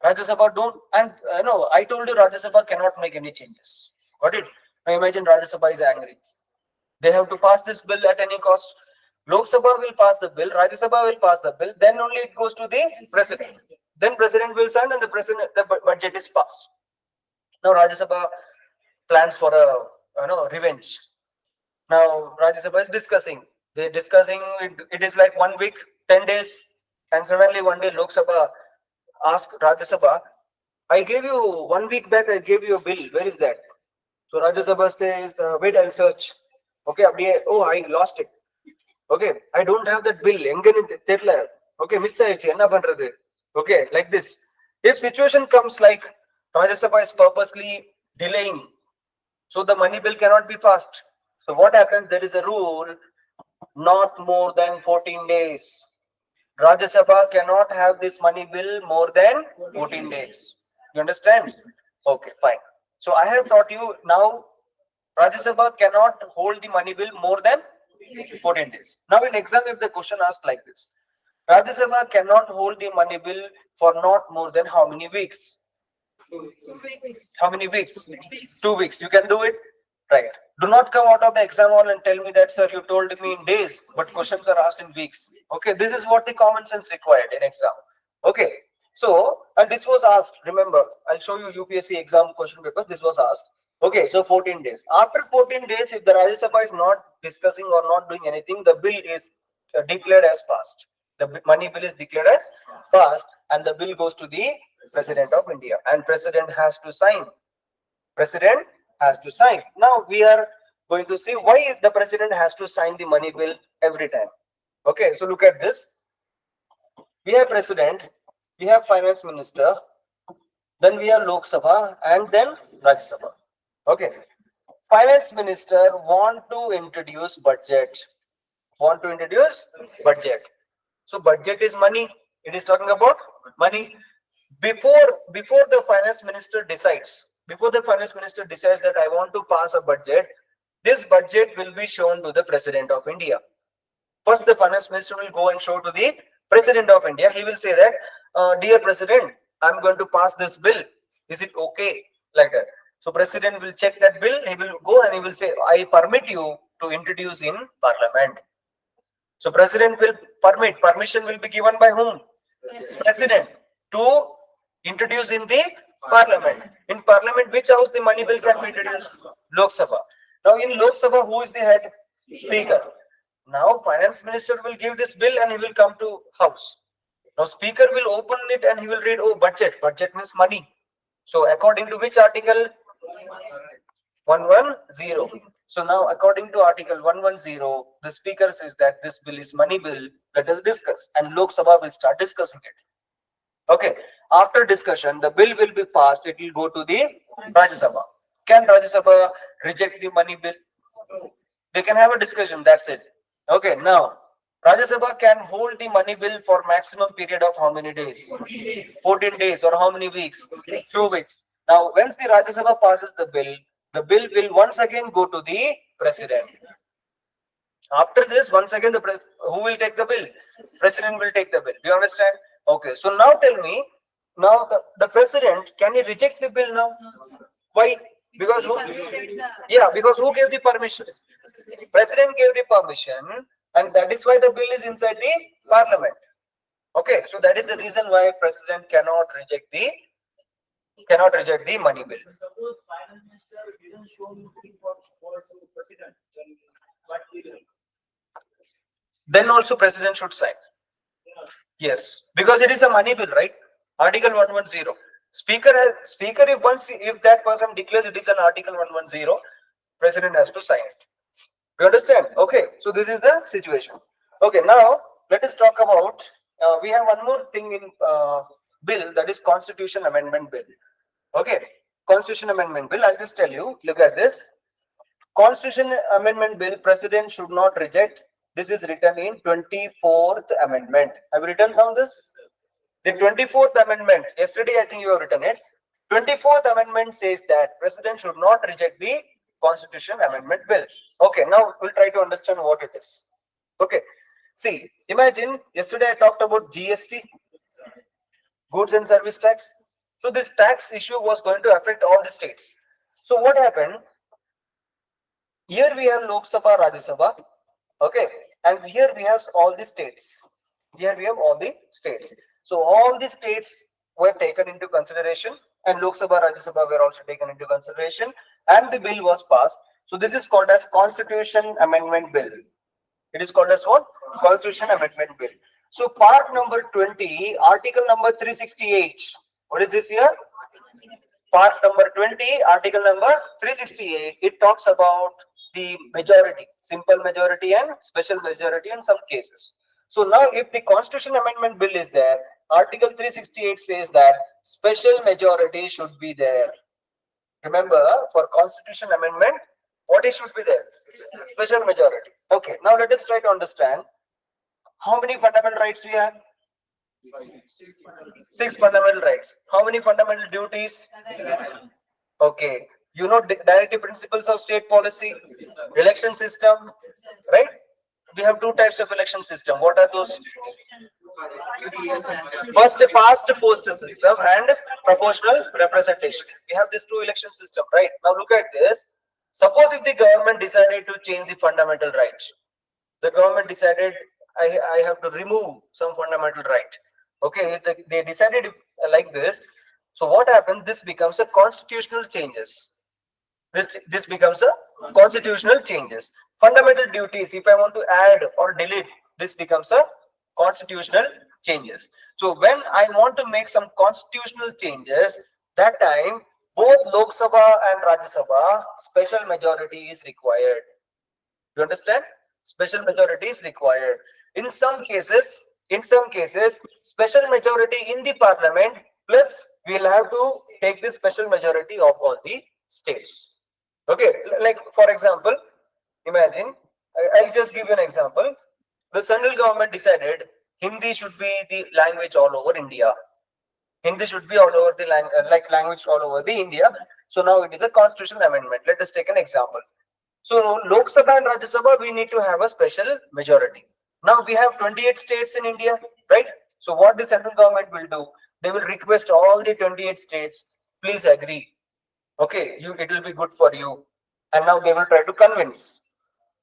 Rajya Sabha don't, and no, I told you Rajya Sabha cannot make any changes. Got it? Now imagine Rajya Sabha is angry. They have to pass this bill at any cost. Lok Sabha will pass the bill, Rajya Sabha will pass the bill, then only it goes to the President. Then President will sign and the budget is passed. Now Rajya Sabha plans for a revenge. Now Rajya Sabha is discussing. They're discussing, it is like 1 week, 10 days, and suddenly one day Lok Sabha asked Rajya Sabha, I gave you 1 week back, I gave you a bill, where is that? So Rajya Sabha says, wait, I'll search. Okay, oh, I lost it. Okay, I don't have that bill. Okay, miss enna pandrathu. Okay, like this. If situation comes like Rajya Sabha is purposely delaying, so the money bill cannot be passed. So what happens? There is a rule, not more than 14 days. Rajya Sabha cannot have this money bill more than 14 days. You understand? Okay, fine. So I have taught you now Rajya Sabha cannot hold the money bill more than 14 days. Now in exam, if the question asked like this, Rajya Sabha cannot hold the money bill for not more than how many weeks? How many weeks? 2 weeks. You can do it? Right. Do not come out of the exam hall and tell me that, sir, you told me in days, but questions are asked in weeks. Okay, this is what the common sense required in exam. Okay. So, and this was asked, remember, I'll show you UPSC exam question papers, this was asked. Okay, so 14 days. After 14 days, if the Rajya Sabha is not discussing or not doing anything, the bill is declared as passed. The money bill is declared as passed and the bill goes to the President of India and President has to sign. President has to sign. Now we are going to see why the President has to sign the money bill every time. Okay, so look at this. We have President, we have Finance Minister, then we have Lok Sabha and then Rajya Sabha. Okay, Finance Minister want to introduce budget. Want to introduce budget. So budget is money. It is talking about money. Before the finance minister decides, that I want to pass a budget, this budget will be shown to the President of India. First, the finance minister will go and show to the President of India. He will say that, dear President, I'm going to pass this bill. Is it okay? Like that. So President will check that bill. He will go and he will say, I permit you to introduce in Parliament. So President will permit. Permission will be given by whom? President to introduce in the Parliament. In Parliament, which house the money bill can be introduced? Lok Sabha. Now in Lok Sabha, who is the head? Speaker. Now finance minister will give this bill and he will come to house. Now speaker will open it and he will read, oh, budget. Budget means money. So according to which article? 110. So now according to article 110, the speaker says that this bill is money bill. Let us discuss. And Lok Sabha will start discussing it. Okay. After discussion, the bill will be passed. It will go to the Rajya Sabha. Can Rajya Sabha reject the money bill? They can have a discussion. That's it. Okay. Now, Rajya Sabha can hold the money bill for maximum period of how many days? 14 days or how many weeks? 2 weeks. Now, once the Rajya Sabha passes the bill will once again go to the President. After this, once again, who will take the bill? President will take the bill. Do you understand? Okay. So now tell me, now the President, can he reject the bill now? Why? Because who? Yeah, because who gave the permission? President gave the permission, and that is why the bill is inside the Parliament. Okay, so that is the reason why President cannot reject the money bill. Suppose finance minister didn't show you for to president, then what will do? Then also President should sign. Yes, because it is a money bill, right? Article 110. Speaker, if that person declares it is an Article 110, President has to sign it. You understand? Okay, so this is the situation. Okay, now let us talk about, we have one more thing in bill, that is Constitution Amendment Bill. Okay, Constitution Amendment Bill, I'll just tell you, look at this. Constitution Amendment Bill, President should not reject. This is written in 24th Amendment. Have you written down this? The 24th Amendment, yesterday I think you have written it. 24th Amendment says that President should not reject the Constitution Amendment Bill. Okay, now we'll try to understand what it is. Okay, see, imagine yesterday I talked about GST, Goods and Service Tax. So this tax issue was going to affect all the states. So what happened? Here we have Lok Sabha, Rajya Sabha. Okay, and here we have all the states. Here we have all the states. So all the states were taken into consideration, and Lok Sabha, Rajya Sabha were also taken into consideration, and the bill was passed. So this is called as Constitution Amendment Bill. It is called as what? Constitution Amendment Bill. So part number 20, article number 368. What is this here? Part number 20, article number 368. It talks about the majority, simple majority and special majority in some cases. So now if the Constitution Amendment Bill is there, article 368 says that special majority should be there. Remember, for Constitution Amendment, what it should be there? Special majority. Okay, now let us try to understand how many fundamental rights we have. 6 fundamental rights. How many fundamental duties? Okay, you know directive principles of state policy, election system, right? We have 2 types of election system. What are those? First, past post system and proportional representation. We have this 2 election system, right? Now look at this. Suppose if the government decided to change the fundamental rights, the government decided I have to remove some fundamental right. Okay, they decided like this. So what happens? This becomes a constitutional changes. This becomes a constitutional changes. Fundamental duties, if I want to add or delete, this becomes a constitutional changes. So when I want to make some constitutional changes, that time both Lok Sabha and Rajya Sabha, special majority is required. You understand? Special majority is required. In some cases, special majority in the Parliament, plus we will have to take the special majority of all the states. Okay, like for example, imagine, I'll just give you an example. the central government decided Hindi should be the language all over India. Hindi should be all over the language all over the India. So now it is a constitutional amendment. Let us take an example. So Lok Sabha and Rajya Sabha, we need to have a special majority. Now we have 28 states in India, right? So what the central government will do, they will request all the 28 states, please agree. Okay, it will be good for you. And now they will try to convince.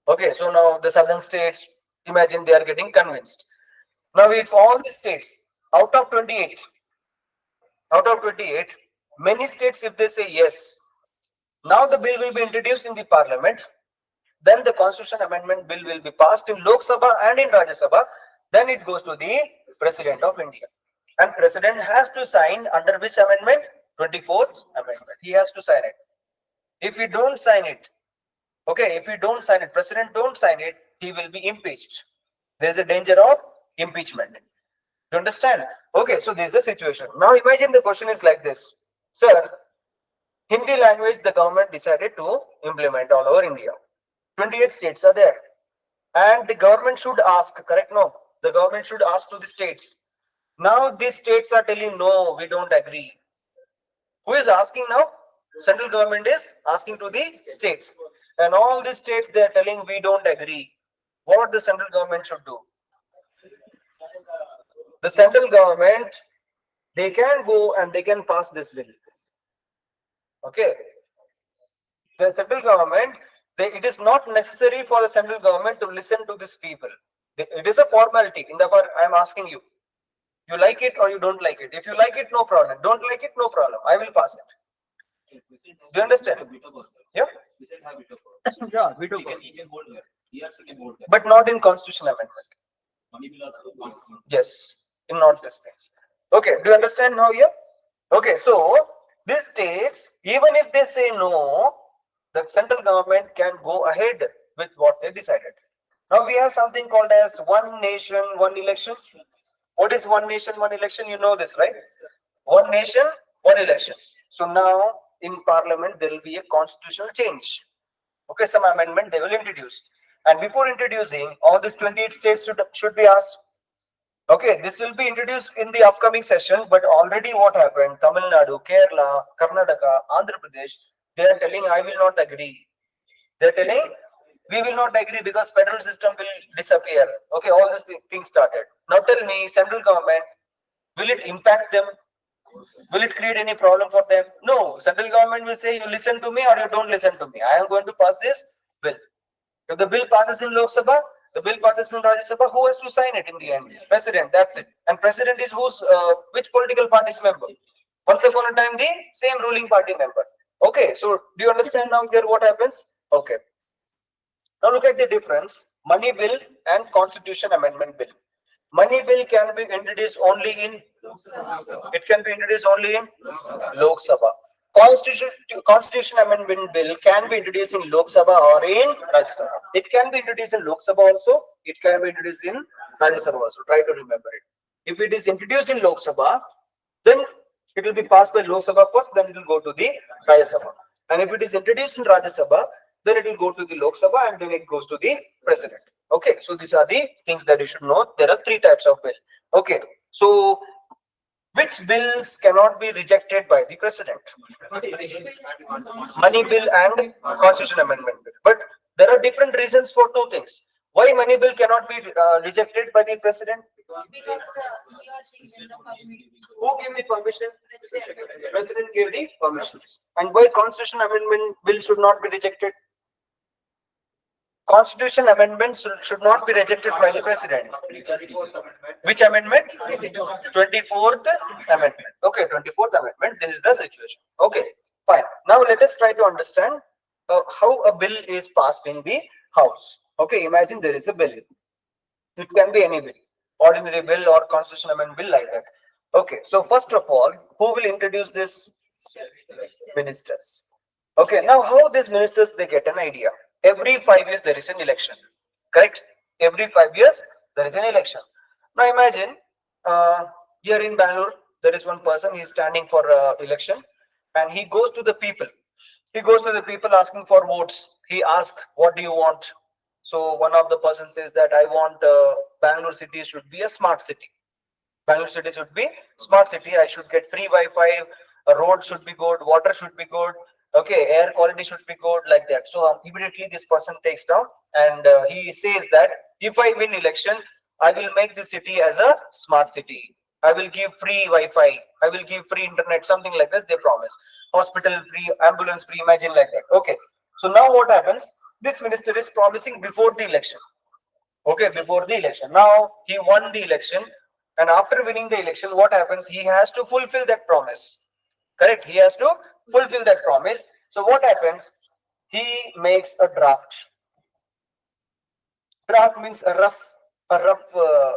Okay, so now the southern states, imagine they are getting convinced. Now if all the states out of 28, many states, if they say yes, now the bill will be introduced in the parliament, then the constitution amendment bill will be passed in Lok Sabha and in Rajya Sabha, then it goes to the President of India. And President has to sign under which amendment? 24th amendment. He has to sign it. If he don't sign it, okay, if he don't sign it, President don't sign it, he will be impeached. There is a danger of impeachment. You understand? Okay, so this is the situation. Now imagine the question is like this. Sir, Hindi language the government decided to implement all over India. 28 states are there. And the government should ask, correct? No, the government should ask to the states. Now these states are telling, no, we don't agree. Who is asking now? Central government is asking to the states. And all the states, they are telling, we don't agree. What the central government should do? The central government, they can go and they can pass this bill. Okay. The central government, it is not necessary for the central government to listen to these people. It is a formality. In the part, I am asking you. You like it or you don't like it. If you like it, no problem. Don't like it, no problem. I will pass it. Do you understand? Yeah. Yeah, veto power. But not in constitutional amendment. Yes, in not this things. Okay, do you understand now here? Okay, so these states, even if they say no, the central government can go ahead with what they decided. Now we have something called as one nation, one election. What is one nation, one election? You know this, right? One nation, one election. So now in parliament, there will be a constitutional change. Okay, some amendment they will introduce. And before introducing, all these 28 states should be asked. Okay, this will be introduced in the upcoming session, but already what happened? Tamil Nadu, Kerala, Karnataka, Andhra Pradesh, they are telling, I will not agree. They are telling, we will not agree because federal system will disappear. Okay, all these things started. Now tell me, central government, will it impact them? Will it create any problem for them? No, central government will say, you listen to me or you don't listen to me. I am going to pass this bill. If the bill passes in Lok Sabha, the bill passes in Rajya Sabha, who has to sign it in the end? President, that's it. And president is which political party's member? Once upon a time, the same ruling party member. Okay, so do you understand now here what happens? Okay. Now look at the difference, money bill and constitution amendment bill. Money bill can be introduced only in, it can be introduced only in Lok Sabha. Constitution amendment bill can be introduced in Lok Sabha or in Rajya Sabha. It can be introduced in Lok Sabha also. It can be introduced in Rajya Sabha also. Try to remember it. If it is introduced in Lok Sabha, then it will be passed by Lok Sabha first, then it will go to the Rajya Sabha. And if it is introduced in Rajya Sabha, then it will go to the Lok Sabha and then it goes to the president. Okay, so these are the things that you should know. There are 3 types of bill. Okay, so which bills cannot be rejected by the president? Money bill and constitution amendment bill. But there are different reasons for 2 things. Why money bill cannot be rejected by the president? Because he or she gave the permission. Who gave the permission? President gave the permission. And why constitution amendment bill should not be rejected? Constitution amendments should not be rejected by the president. Which amendment? 24th amendment. Okay, 24th amendment. This is the situation. Okay, fine. Now let us try to understand how a bill is passed in the house. Okay, imagine there is a bill. It can be any bill, ordinary bill or constitution amendment bill like that. Okay, so first of all, who will introduce this? Ministers. Okay, now how these ministers they get an idea? Every 5 years there is an election, correct? Every 5 years there is an election. Now imagine here in Bangalore there is one person, he is standing for election and he goes to the people. He goes to the people asking for votes. He asks, what do you want? So one of the person says that I want Bangalore city should be a smart city. Bangalore city should be smart city. I should get free Wi-Fi. A road should be good. Water should be good. Okay, air quality should be good, like that. So immediately this person takes down and he says that if I win election, I will make the city as a smart city. I will give free Wi-Fi. I will give free internet. Something like this. They promise. Hospital free, ambulance free. Imagine like that. Okay. So now what happens? This minister is promising before the election. Okay, before the election. Now he won the election, and after winning the election, what happens? He has to fulfill that promise. Correct? He has to fulfill that promise. So what happens? He makes a draft. Draft means a rough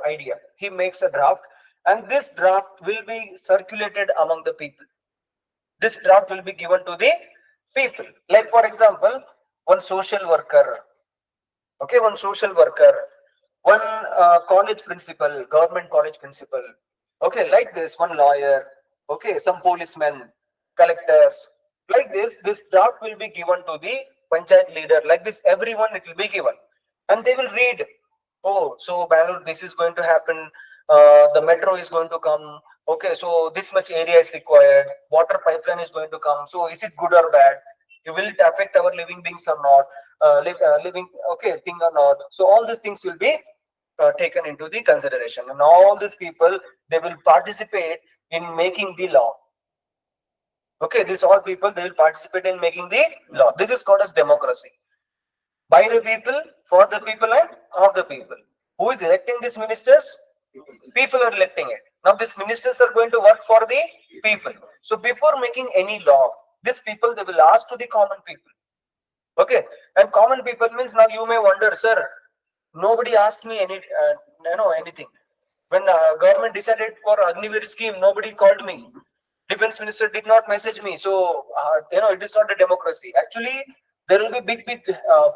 idea. He makes a draft, and this draft will be circulated among the people. This draft will be given to the people. Like for example, one social worker. Okay, one social worker, one college principal, government college principal. Okay, like this, one lawyer. Okay, some policemen, collectors. Like this draft will be given to the panchayat leader. Like this, everyone it will be given, and they will read. Oh, so Bangalore, this is going to happen. The metro is going to come. Okay, so this much area is required. Water pipeline is going to come. So is it good or bad? Will it affect our living beings or not? Living okay thing or not? So all these things will be taken into the consideration, and all these people they will participate in making the law. Okay, these all people they will participate in making the law. This is called as democracy. By the people, for the people, and of the people. Who is electing these ministers? People are electing it. Now these ministers are going to work for the people. So before making any law, these people they will ask to the common people. Okay, and common people means now you may wonder, sir, nobody asked me anything. When government decided for Agniveer scheme, nobody called me. Defense minister did not message me. So it is not a democracy. Actually, there will be big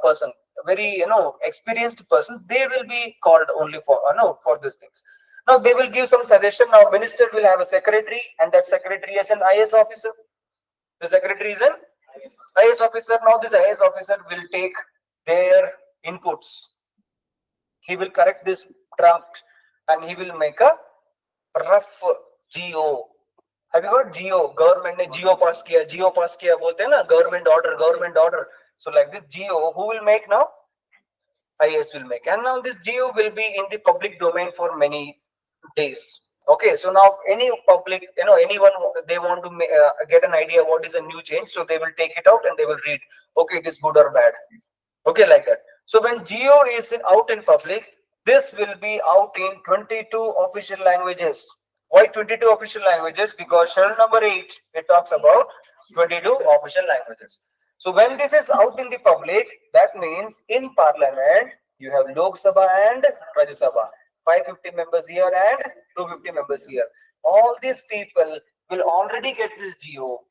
person, very experienced person. They will be called only for no for these things. Now they will give some suggestion. Now minister will have a secretary, and that secretary is an IS officer. The secretary is an IS officer. Now this IS officer will take their inputs. He will correct this draft and he will make a rough GO. Have you heard GO? Government ने GO pass किया बोलते हैं ना, government order. So like this GO, who will make now? IS will make, and now this GO will be in the public domain for many days. Okay, so now any public, anyone they want to get an idea what is a new change, so they will take it out and they will read. Okay, it is good or bad. Okay, like that. So when GO is out in public, this will be out in 22 official languages. Why 22 official languages? Because schedule number 8, it talks about 22 official languages. So when this is out in the public, that means in parliament, you have Lok Sabha and Rajya Sabha. 550 members here and 250 members here. All these people will already get this GO.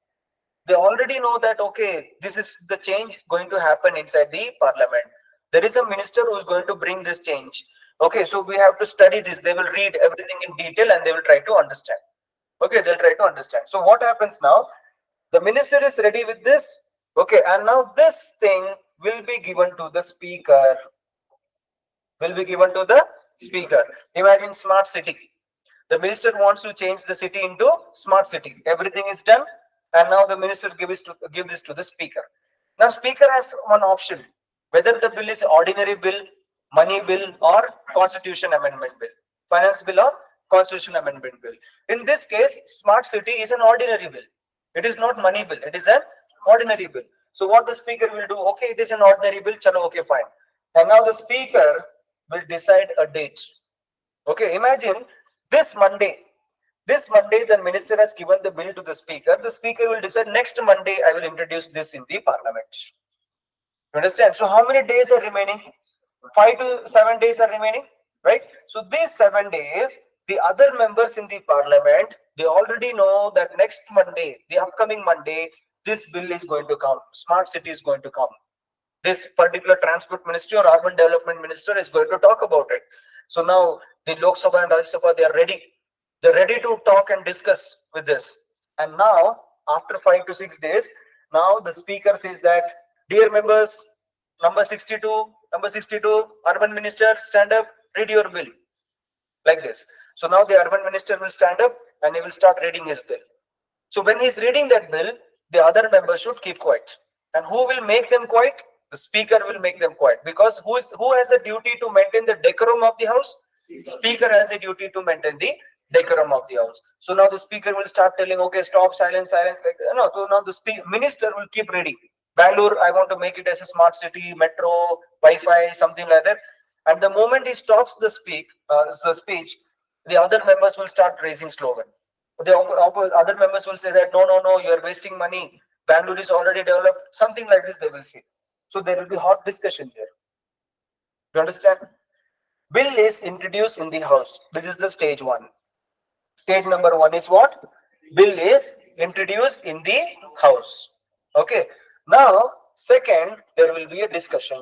They already know that, okay, this is the change going to happen inside the parliament. There is a minister who is going to bring this change. Okay, so we have to study this. They will read everything in detail and they will try to understand. Okay, they'll try to understand. So what happens now? The minister is ready with this. Okay, and now this thing will be given to the speaker. Will be given to the speaker. Imagine smart city. The minister wants to change the city into smart city. Everything is done, and now the minister give this to the speaker. Now speaker has one option, whether the bill is ordinary bill, money bill, or constitution amendment bill, finance bill or constitution amendment bill. In this case, smart city is an ordinary bill. It is not money bill. It is an ordinary bill. So what the speaker will do? Okay, it is an ordinary bill. Chalo, okay, fine. And now the speaker will decide a date. Okay, imagine this Monday, the minister has given the bill to the speaker. The speaker will decide next Monday, I will introduce this in the parliament. You understand? So how many days are remaining? 5 to 7 days are remaining, right? So these 7 days, the other members in the parliament, they already know that next Monday, the upcoming Monday, this bill is going to come. Smart city is going to come. This particular transport ministry or urban development minister is going to talk about it. So now the Lok Sabha and Rajya Sabha, they are ready. They're ready to talk and discuss with this. And now, after 5 to 6 days, now the speaker says that, dear members, Number 62, urban minister, stand up, read your bill. Like this. So now the urban minister will stand up and he will start reading his bill. So when he's reading that bill, the other members should keep quiet. And who will make them quiet? The speaker will make them quiet, because who has the duty to maintain the decorum of the house? Speaker has the duty to maintain the decorum of the house. So now the speaker will start telling, okay, stop, silence, silence, like that. No, so now the minister will keep reading. Bangalore, I want to make it as a smart city, metro, Wi-Fi, something like that. And the moment he stops the speech, the other members will start raising slogan. The other members will say that no, you are wasting money. Bangalore is already developed. Something like this they will say. So there will be hot discussion here. You understand? Bill is introduced in the house. This is the stage one. Stage number one is what? Bill is introduced in the house. Okay. Now, second, there will be a discussion.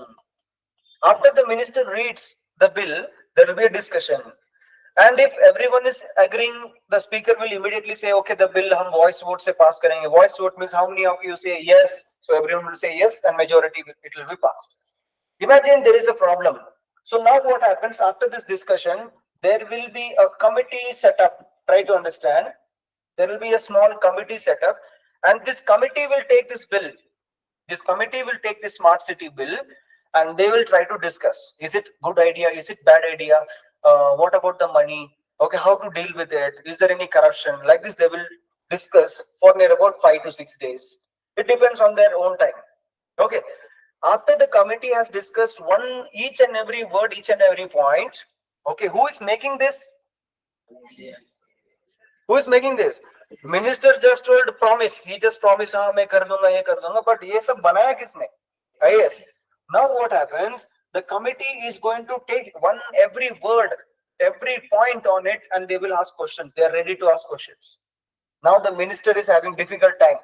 After the minister reads the bill, there will be a discussion. And if everyone is agreeing, the speaker will immediately say, okay, the bill hum voice vote se pass karenge. Voice vote means how many of you say yes. So everyone will say yes, and majority it will be passed. Imagine there is a problem. So now what happens after this discussion? There will be a committee set up. Try to understand. There will be a small committee set up, and this committee will take this bill. This committee will take the smart city bill, and they will try to discuss. Is it good idea? Is it bad idea? What about the money? Okay, how to deal with it? Is there any corruption? Like this, they will discuss for near about 5 to 6 days. It depends on their own time. Okay. After the committee has discussed each and every word, each and every point. Okay, who is making this? Yes. Who is making this? Minister just told promise. He just promised, हाँ मैं कर दूंगा, ये कर दूंगा. But ये सब बनाया किसने? Yes. Now what happens? The committee is going to take every word, every point on it, and they will ask questions. They are ready to ask questions. Now the minister is having difficult time.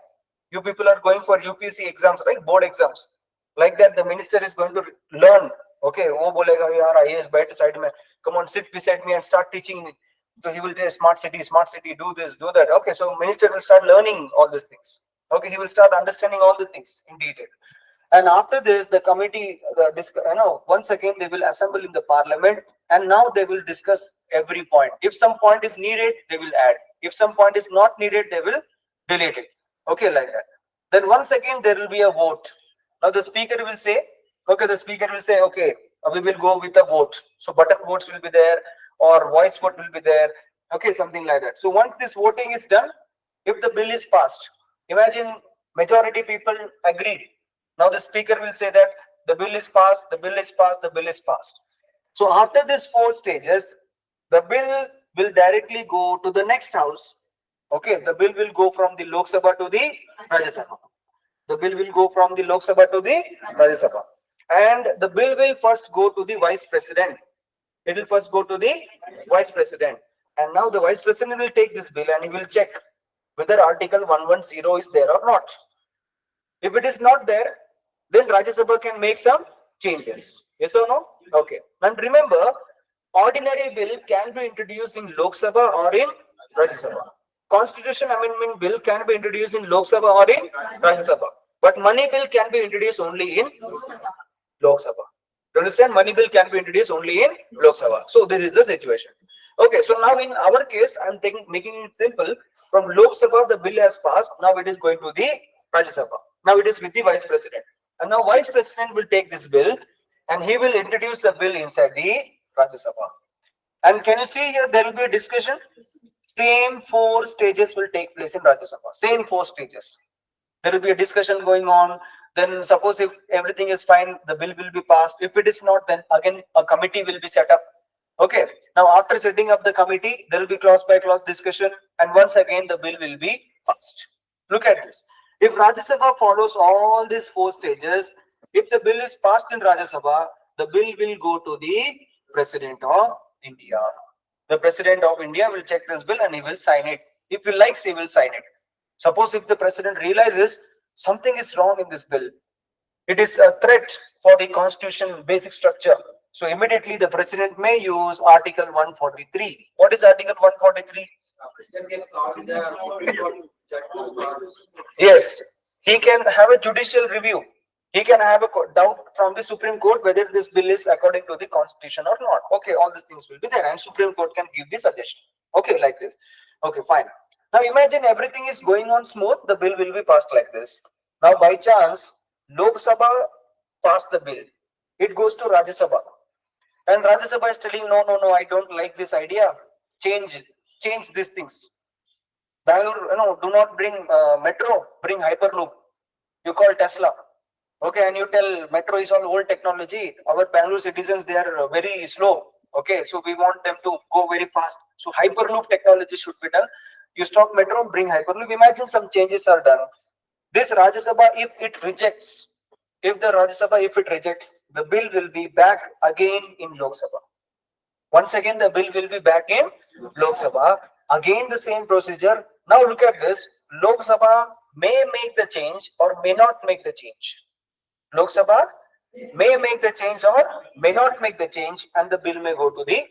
You people are going for UPSC exams, right? Board exams. Like that, the minister is going to learn. Okay, वो बोलेगा यार IAS बैठ side में. Come on, sit beside me and start teaching me. So he will say smart city, do this, do that. Okay, so minister will start learning all these things. Okay, he will start understanding all the things in detail. And after this, the committee, once again, they will assemble in the parliament, and now they will discuss every point. If some point is needed, they will add. If some point is not needed, they will delete it. Okay, like that. Then once again, there will be a vote. Now the speaker will say, okay, we will go with a vote. So button votes will be there, or voice vote will be there. Okay, something like that. So once this voting is done, if the bill is passed, imagine majority people agreed. Now the speaker will say that the bill is passed, the bill is passed, the bill is passed. So after these 4 stages, the bill will directly go to the next house. Okay, the bill will go from the Lok Sabha to the Rajya Sabha. The bill will go from the Lok Sabha to the Rajya Sabha. And the bill will first go to the Vice President. It will first go to the Vice President. And now the Vice President will take this bill and he will check whether Article 110 is there or not. If it is not there, then Rajya Sabha can make some changes. Yes or no? Okay. And remember, ordinary bill can be introduced in Lok Sabha or in Rajya Sabha. Constitution amendment bill can be introduced in Lok Sabha or in Rajya Sabha. But money bill can be introduced only in Lok Sabha. You understand? Money bill can be introduced only in Lok Sabha. So this is the situation. Okay. So now in our case, I'm making it simple. From Lok Sabha, the bill has passed. Now it is going to the Rajya Sabha. Now it is with the Vice President. And now Vice President will take this bill and he will introduce the bill inside the Rajya Sabha. And can you see here, there will be a discussion. Same 4 stages will take place in Rajya Sabha. Same 4 stages. There will be a discussion going on. Then suppose if everything is fine, the bill will be passed. If it is not, then again a committee will be set up. Okay. Now after setting up the committee, there will be clause by clause discussion, and once again the bill will be passed. Look at this. If Rajya Sabha follows all these 4 stages, if the bill is passed in Rajya Sabha, the bill will go to the President of India. The President of India will check this bill and he will sign it. If he likes, he will sign it. Suppose if the President realizes something is wrong in this bill, it is a threat for the Constitution basic structure. So immediately the President may use Article 143. What is Article 143? Yes, he can have a judicial review. He can have a doubt from the Supreme Court whether this bill is according to the constitution or not. Okay, all these things will be there, and Supreme Court can give the suggestion. Okay, like this. Okay, fine. Now imagine everything is going on smooth, the bill will be passed like this. Now by chance, Lok Sabha passed the bill. It goes to Rajya Sabha. And Rajya Sabha is telling, no, no, no, I don't like this idea. Change these things. Bangalore, do not bring metro, bring Hyperloop. You call Tesla. Okay, and you tell metro is all old technology. Our Bangalore citizens, they are very slow. Okay, so we want them to go very fast. So Hyperloop technology should be done. You stop metro, bring Hyperloop. Imagine some changes are done. This Rajya Sabha, if it rejects, if the Rajya Sabha, if it rejects, the bill will be back again in Lok Sabha. Once again, the bill will be back in Lok Sabha. Again, the same procedure. Now look at this. Lok Sabha may make the change or may not make the change. Lok Sabha may make the change or may not make the change, and the bill may go to the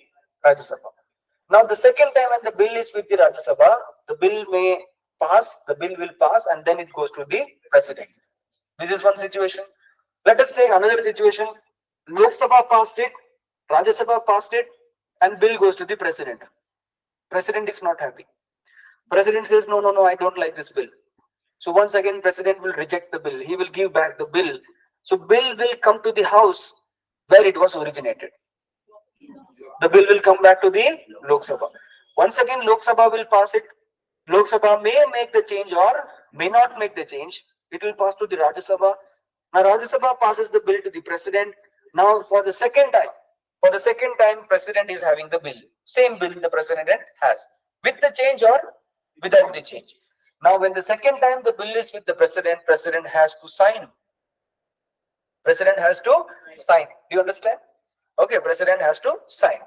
Rajya Sabha. Now, the second time when the bill is with the Rajya Sabha, the bill may pass, the bill will pass, and then it goes to the President. This is one situation. Let us take another situation. Lok Sabha passed it, Rajya Sabha passed it, and bill goes to the President. President is not happy. President says, no, no, no, I don't like this bill. So once again, President will reject the bill. He will give back the bill. So bill will come to the House where it was originated. The bill will come back to the Lok Sabha. Once again, Lok Sabha will pass it. Lok Sabha may make the change or may not make the change. It will pass to the Rajya Sabha. Now Rajya Sabha passes the bill to the President. Now for the second time, President is having the bill. Same bill the President has. With the change or without the change. Now when the second time the bill is with the President, President has to sign. President has to sign. Do you understand? Okay, President has to sign.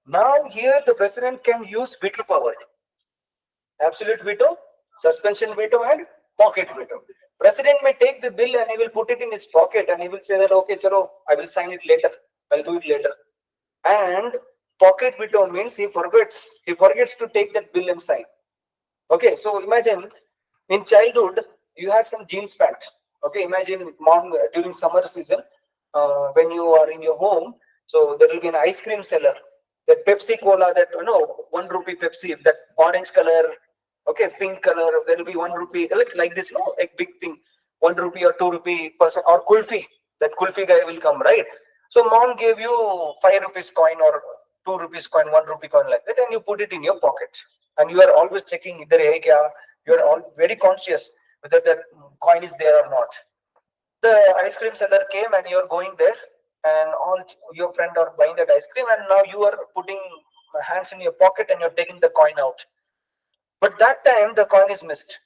Now here the President can use veto power. Absolute veto, suspension veto, and pocket veto. President may take the bill and he will put it in his pocket and he will say that, okay, chalo, I will sign it later. I'll do it later. And pocket veto means he forgets to take that bill and sign. Okay, so imagine in childhood you had some jeans pants. Okay, imagine mom during summer season when you are in your home, so there will be an ice cream seller. That Pepsi Cola, that ₹1 Pepsi, that orange color, okay, pink color. There will be ₹1 like this, a big thing, ₹1 or ₹2 person, or kulfi. That kulfi guy will come, right? So mom gave you ₹5 coin or ₹2 coin, ₹1 coin like that, and you put it in your pocket, and you are always checking either hai kya. You are all very conscious whether that coin is there or not. The ice cream seller came and you are going there, and all your friend are buying that ice cream, and now you are putting hands in your pocket and you're taking the coin out. But that time the coin is missed.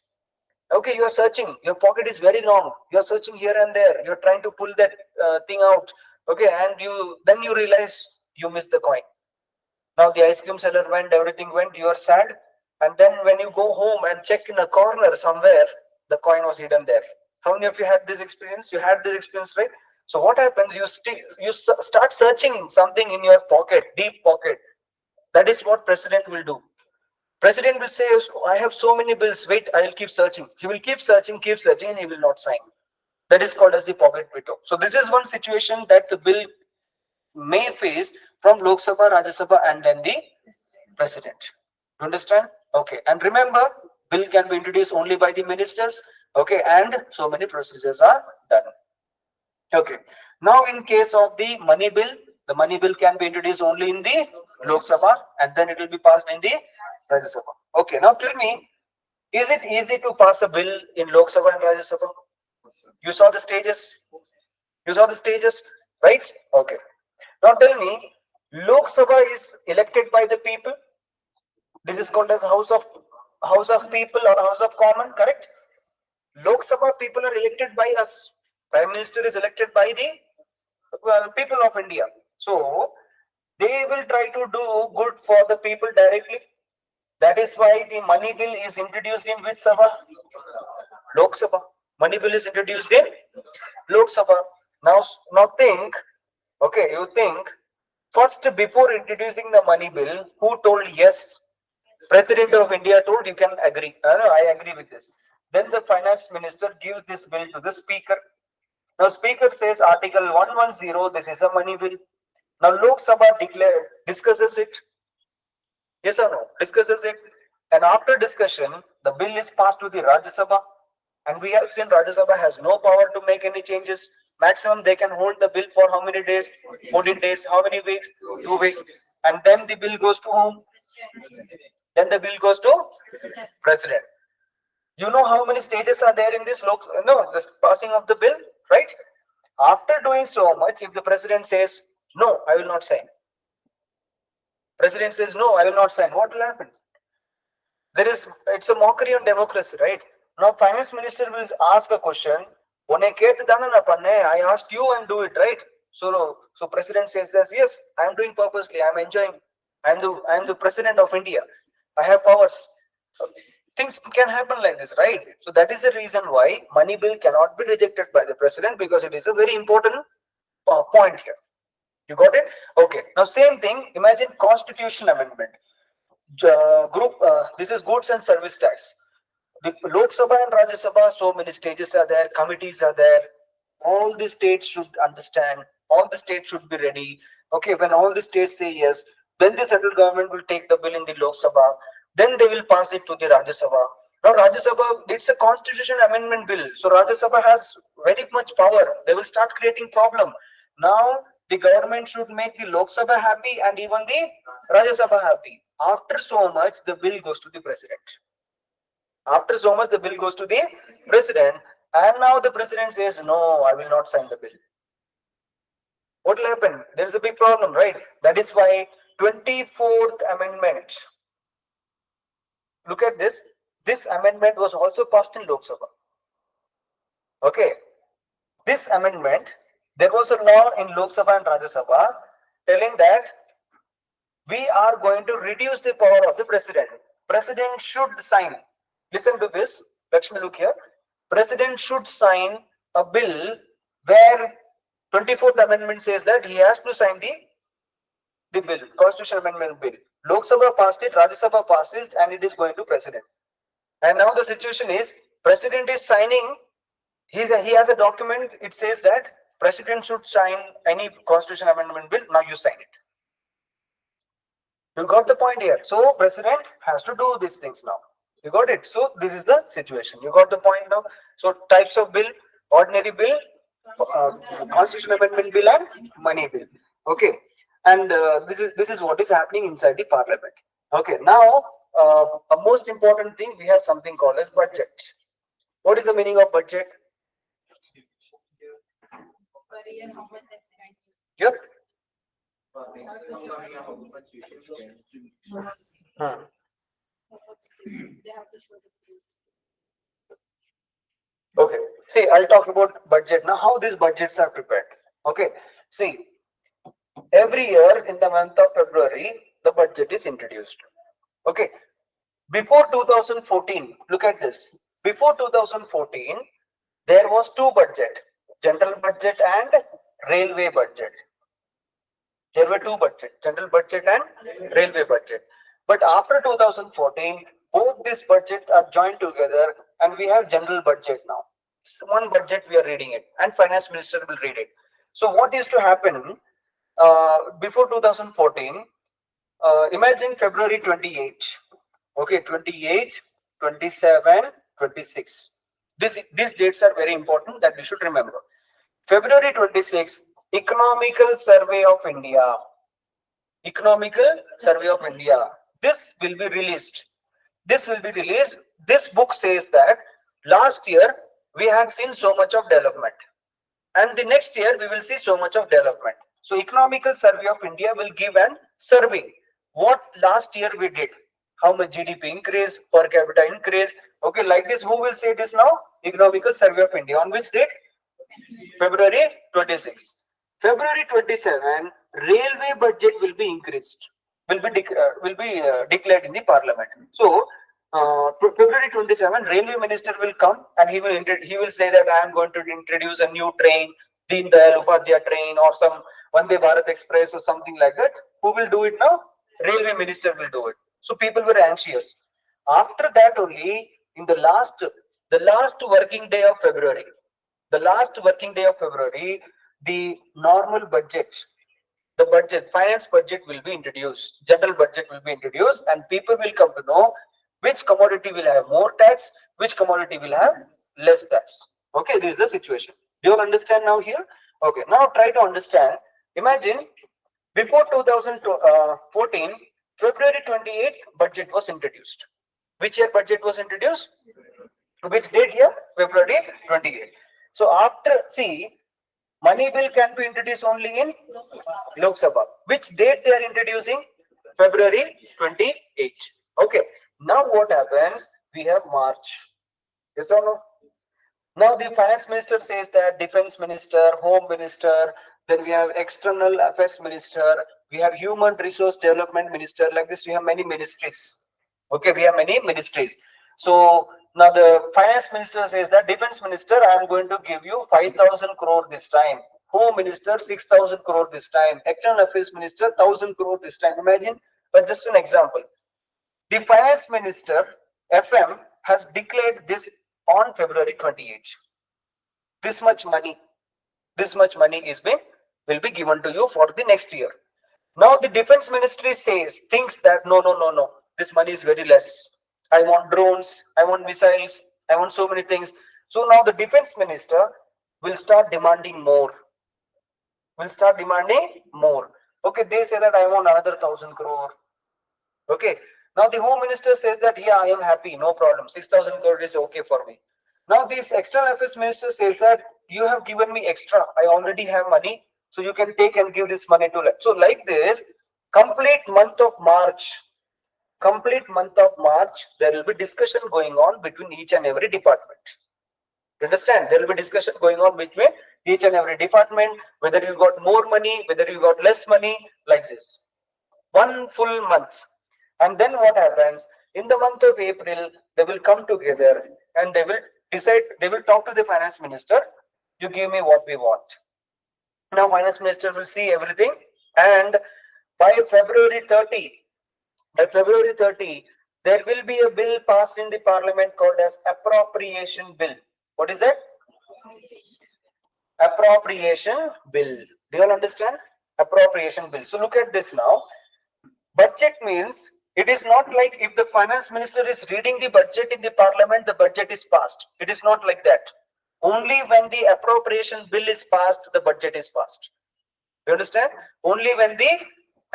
Okay, you are searching. Your pocket is very long. You are searching here and there. You're trying to pull that thing out. Okay, and then you realize you missed the coin. Now the ice cream seller went, everything went. You are sad. And then when you go home and check in a corner somewhere, the coin was hidden there. How many of you had this experience? You had this experience, right? So what happens? You start searching something in your pocket, deep pocket. That is what President will do. President will say, I have so many bills. Wait, I will keep searching. He will keep searching, and he will not sign. That is called as the pocket veto. So this is one situation that the bill may face from Lok Sabha, Rajya Sabha, and then the President. You understand? Okay, and remember, bill can be introduced only by the ministers. Okay, and so many procedures are done. Okay, now in case of the money bill can be introduced only in the Lok Sabha, and then it will be passed in the Rajya Sabha. Okay, now tell me, is it easy to pass a bill in Lok Sabha and Rajya Sabha? You saw the stages? Right? Okay. Now tell me, Lok Sabha is elected by the people. This is called as House of People or House of Common, correct? Lok Sabha people are elected by us. Prime Minister is elected by the people of India. So they will try to do good for the people directly. That is why the money bill is introduced in which Sabha? Lok Sabha. Money bill is introduced in Lok Sabha. Now think, okay, you think, first before introducing the money bill, who told yes? President of India told you can agree. I agree with this. Then the finance minister gives this bill to the speaker. Now speaker says Article 110, this is a money bill. Now Lok Sabha discusses it. Yes or no? Discusses it. And after discussion, the bill is passed to the Rajya Sabha. And we have seen Rajya Sabha has no power to make any changes. Maximum they can hold the bill for how many days? 14 days. How many weeks? 2 weeks. And then the bill goes to whom? Then the bill goes to President. You know how many stages are there in this this passing of the bill, right? After doing so much, if the President says, no, I will not sign. President says, no, I will not sign. What will happen? It's a mockery on democracy, right? Now, Finance Minister will ask a question. I asked you and do it, right? So President says this, yes, I am doing purposely. I am enjoying. I am the President of India. I have powers. Things can happen like this, right? So that is the reason why money bill cannot be rejected by the President, because it is a very important point here. You got it? Okay. Now, same thing. Imagine Constitution Amendment. This is goods and service tax. The Lok Sabha and Rajya Sabha, so many stages are there, committees are there. All the states should understand. All the states should be ready. Okay, when all the states say yes, then the central government will take the bill in the Lok Sabha. Then they will pass it to the Rajya Sabha. Now Rajya Sabha, it's a constitution amendment bill. So Rajya Sabha has very much power. They will start creating problem. Now the government should make the Lok Sabha happy and even the Rajya Sabha happy. After so much, the bill goes to the President. After so much, the bill goes to the President. And now the President says, no, I will not sign the bill. What will happen? There is a big problem, right? That is why 24th Amendment. Look at this. This amendment was also passed in Lok Sabha. Okay. This amendment, there was a law in Lok Sabha and Rajya Sabha telling that we are going to reduce the power of the President. President should sign. Listen to this. Lakshmi, look here. President should sign a bill where 24th Amendment says that he has to sign the bill, Constitution Amendment bill. Lok Sabha passed it, Rajya Sabha passed it, and it is going to President. And now the situation is, President is signing, he has a document, it says that President should sign any Constitution Amendment bill, now you sign it. You got the point here. So President has to do these things now. You got it. So this is the situation. You got the point now. So types of bill: ordinary bill, Constitution Amendment bill, and money bill. Okay. And this is what is happening inside the Parliament. Okay. Now, a most important thing, we have something called as budget. What is the meaning of budget? Per year, how much they spend. Yep. They have to show the proofs. Okay. See, I'll talk about budget now. How these budgets are prepared. Okay. See, every year in the month of February, the budget is introduced. Okay. Before 2014, look at this. Before 2014, there was two budget: general budget and railway budget. There were two budgets, general budget and railway budget. But after 2014, both these budgets are joined together and we have general budget now. It's one budget, we are reading it, and Finance Minister will read it. So what used to happen before 2014, imagine February 28, okay, 28, 27, 26. These dates are very important that we should remember. February 26, Economical Survey of India. Economical Survey of India. This will be released. This will be released. This book says that last year we had seen so much of development, and the next year we will see so much of development. So Economical Survey of India will give an survey. What last year we did, how much GDP increase, per capita increase. Okay, like this, who will say this now? Economical Survey of India. On which date? February 26. February 27, railway budget will be increased, will be declared in the Parliament. So February 27, railway minister will come and he will say that I am going to introduce a new train, Deen Dayal Upadhyaya train, or some Vande Bharat Express or something like that. Who will do it now? Railway minister will do it. So people were anxious. After that only, in the last working day of February, the last working day of February, the normal budget, the budget, finance budget will be introduced, general budget will be introduced, and people will come to know which commodity will have more tax, which commodity will have less tax. Okay, this is the situation. Do you all understand now here? Okay, now try to understand. Imagine before 2014, February 28th, budget was introduced. Which year budget was introduced? Which date here? February 28th. So after, see, money bill can be introduced only in Lok Sabha. Which date they are introducing? February 28th. Okay. Now what happens? We have March. Yes or no? Now the finance minister says that defense minister, home minister, then we have external affairs minister, we have human resource development minister. Like this, we have many ministries. Okay, we have many ministries. So now the finance minister says that defense minister, I am going to give you 5,000 crore this time. Home minister 6,000 crore this time. External affairs minister 1,000 crore this time. Imagine, but just an example. The finance minister FM has declared this on February 28th. This much money will be given to you for the next year. Now the defense ministry thinks that no, this money is very less. I want drones, I want missiles, I want so many things. So now the defense minister will start demanding more. Okay, they say that I want another 1,000 crore. Okay. Now the home minister says that, yeah, I am happy, no problem. 6,000 crore is okay for me. Now this external affairs minister says that you have given me extra. I already have money, so you can take and give this money to. So like this, complete month of March, there will be discussion going on between each and every department. You understand? There will be discussion going on between each and every department, whether you got more money, whether you got less money, like this. 1 full month. And then what happens? In the month of April, they will come together and they will decide, they will talk to the finance minister, you give me what we want. Now finance minister will see everything, and by February 30, there will be a bill passed in the parliament called as appropriation bill. What is that? Appropriation bill. Do you all understand? Appropriation bill. So look at this now. Budget means, it is not like if the finance minister is reading the budget in the parliament, the budget is passed. It is not like that. Only when the appropriation bill is passed, the budget is passed. You understand? Only when the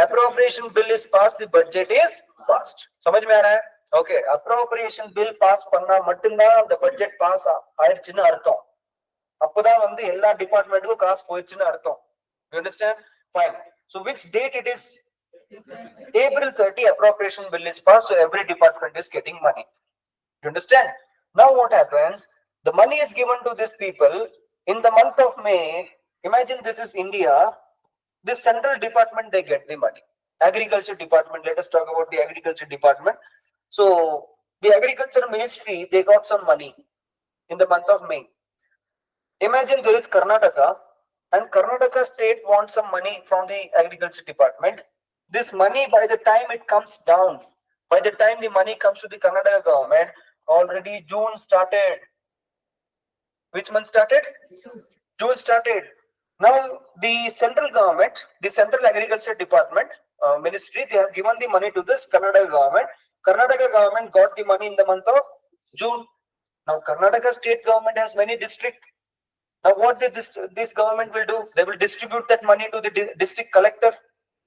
appropriation bill is passed, the budget is passed. समझ में आ रहा है? Okay, appropriation bill pass பண்ணா மட்டும்தான் the budget pass ஆயிடுச்சுன்னு அர்த்தம். அப்பதான் வந்து எல்லா டிபார்ட்மெண்ட்டுக்கும் காசு போயிடுச்சுன்னு அர்த்தம். You understand? Fine. So which date it is? April 30, appropriation bill is passed, so every department is getting money. You understand? Now what happens? The money is given to these people in the month of May. Imagine this is India. This central department, they get the money. Agriculture department, let us talk about the agriculture department. So the agriculture ministry, they got some money in the month of May. Imagine there is Karnataka, and Karnataka state wants some money from the agriculture department. This money, by the time it comes down, by the time the money comes to the Karnataka government, already June started. Which month started? June started. Now the central government, the central agriculture department, ministry, they have given the money to this Karnataka government. Karnataka government got the money in the month of June. Now Karnataka state government has many districts. Now what this government will do? They will distribute that money to the district collector,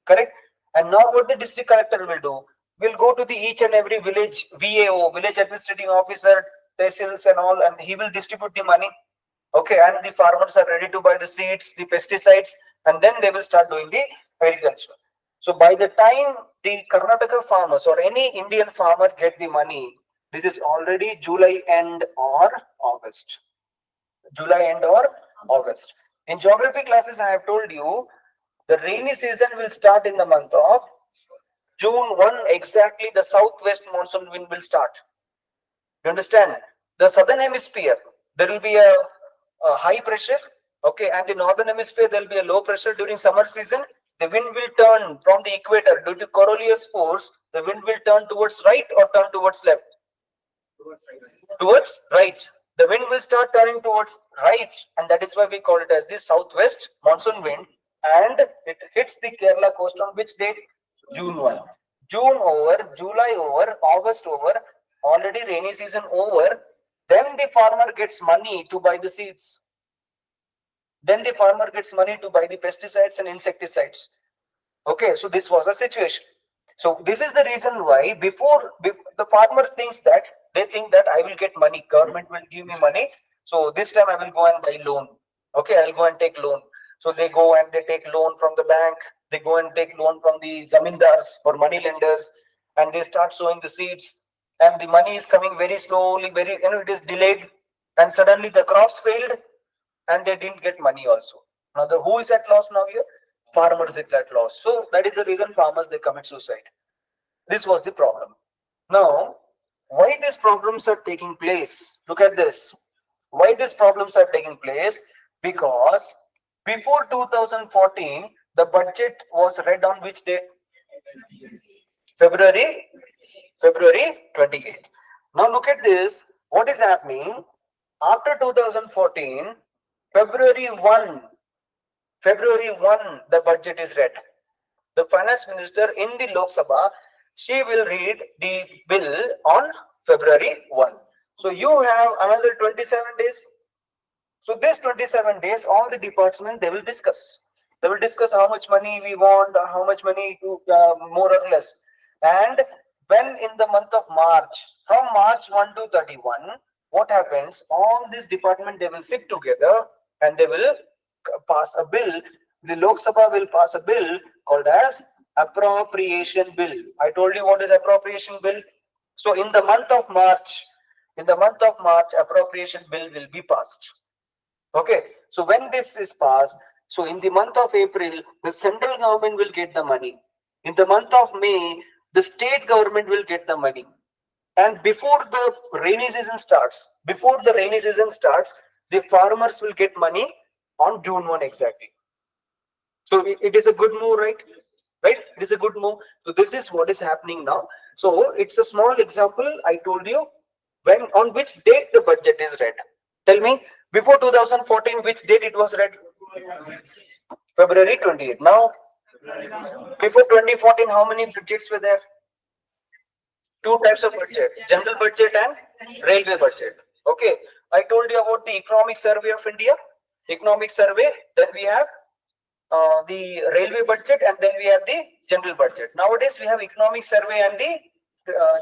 correct? And now what the district collector will do? Will go to the each and every village, VAO, village administrative officer, tehsils and all, and he will distribute the money. Okay, and the farmers are ready to buy the seeds, the pesticides, and then they will start doing the agriculture. So by the time the Karnataka farmers or any Indian farmer get the money, this is already July end or August. July end or August. In geography classes, I have told you, the rainy season will start in the month of June 1, exactly the southwest monsoon wind will start. You understand? The southern hemisphere, there will be a high pressure, okay, and the northern hemisphere, there will be a low pressure during summer season. The wind will turn from the equator due to Coriolis force. The wind will turn towards right or turn towards left? Towards right. the wind will start turning towards right, and that is why we call it as the southwest monsoon wind, and it hits the Kerala coast on which date? June 1. June over, July over, August over, already rainy season over. Then the farmer gets money to buy the seeds. Then the farmer gets money to buy the pesticides and insecticides. Okay, so this was a situation. So this is the reason why before the farmer thinks that they think that I will get money, government will give me money. So this time I will go and buy loan. Okay, I'll go and take loan. So they go and they take loan from the bank. They go and take loan from the zamindars or money lenders, and they start sowing the seeds. And the money is coming very slowly, very it is delayed, and suddenly the crops failed, and they didn't get money also. Now who is at loss now here? Farmers is at loss. So that is the reason farmers they commit suicide. This was the problem. Now, why these problems are taking place? Look at this. Why these problems are taking place? Because before 2014, the budget was read on which date? February 28th. Now look at this. What is happening? After 2014, February 1, the budget is read. The finance minister in the Lok Sabha, she will read the bill on February 1. So you have another 27 days. So this 27 days, all the departments, they will discuss. They will discuss how much money we want, how much money to more or less. And when in the month of March, from March 1 to 31, what happens? All these departments, they will sit together and they will pass a bill. The Lok Sabha will pass a bill called as appropriation bill. I told you what is appropriation bill. So in the month of March, appropriation bill will be passed. Okay. So when this is passed, so in the month of April, the central government will get the money. In the month of May, the state government will get the money. And before the rainy season starts, the farmers will get money on June 1 exactly. So it is a good move, right? Right? It is a good move. So this is what is happening now. So it's a small example. I told you when on which date the budget is read. Tell me, before 2014, which date it was read? February 28th. Now, before 2014, how many budgets were there? Two types of budget, general budget and railway budget. Okay, I told you about the economic survey of India, economic survey, then we have the railway budget, and then we have the general budget. Nowadays we have economic survey and the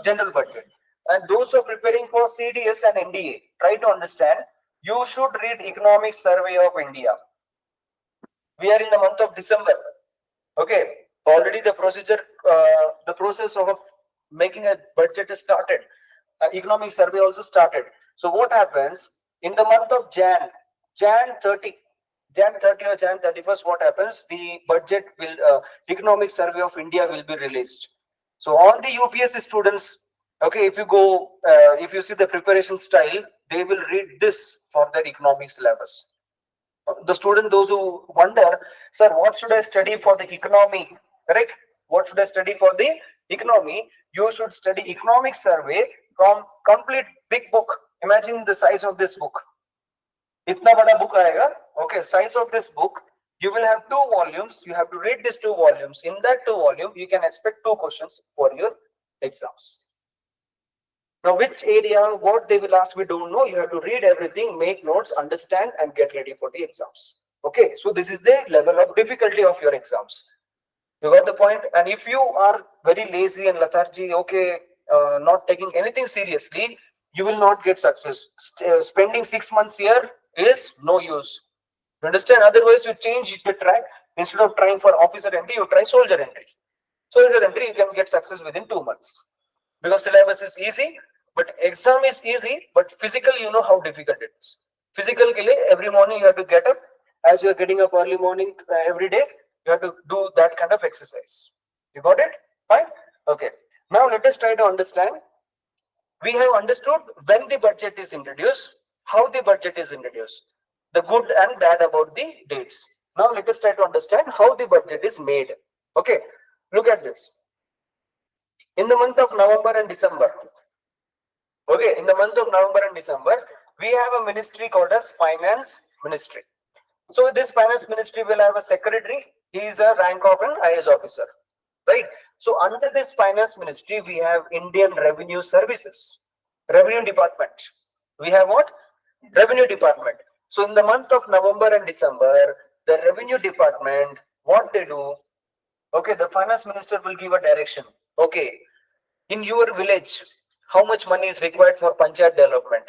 general budget. And those who are preparing for CDS and NDA, try to understand, you should read economic survey of India. We are in the month of December. Okay, already the process of making a budget is started. Economic survey also started. So what happens in the month of Jan 30 or Jan 31st, what happens? The budget will, economic survey of India will be released. So all the UPSC students, okay, if you see the preparation style, they will read this for their economic syllabus. The student, those who wonder, sir, what should I study for the economy? Correct? What should I study for the economy? You should study economic survey from complete big book. Imagine the size of this book. Itna bada book aayega. Okay, size of this book. You will have 2 volumes. You have to read these 2 volumes. In that 2 volumes, you can expect 2 questions for your exams. Now, which area, what they will ask, we don't know. You have to read everything, make notes, understand, and get ready for the exams. Okay, so this is the level of difficulty of your exams. You got the point? And if you are very lazy and lethargy, okay, not taking anything seriously, you will not get success. Spending 6 months here is no use. You understand? Otherwise, you change the track. Instead of trying for officer entry, you try soldier entry. Soldier entry, you can get success within 2 months. Because syllabus is easy, but exam is easy, but physical, you know how difficult it is. Physical, every morning you have to get up. As you are getting up early morning every day, you have to do that kind of exercise. You got it? Fine? Okay. Now let us try to understand. We have understood when the budget is introduced, how the budget is introduced, the good and bad about the dates. Now let us try to understand how the budget is made. Okay. Look at this. In the month of November and December, okay, in the month of November and December, we have a ministry called as Finance Ministry. So this Finance Ministry will have a secretary. He is a rank of an IAS officer, right? So under this Finance Ministry, we have Indian Revenue Services, Revenue Department. We have what? Revenue Department. So in the month of November and December, the Revenue Department, what they do, okay, the Finance Minister will give a direction. Okay, in your village, how much money is required for Panchayat development?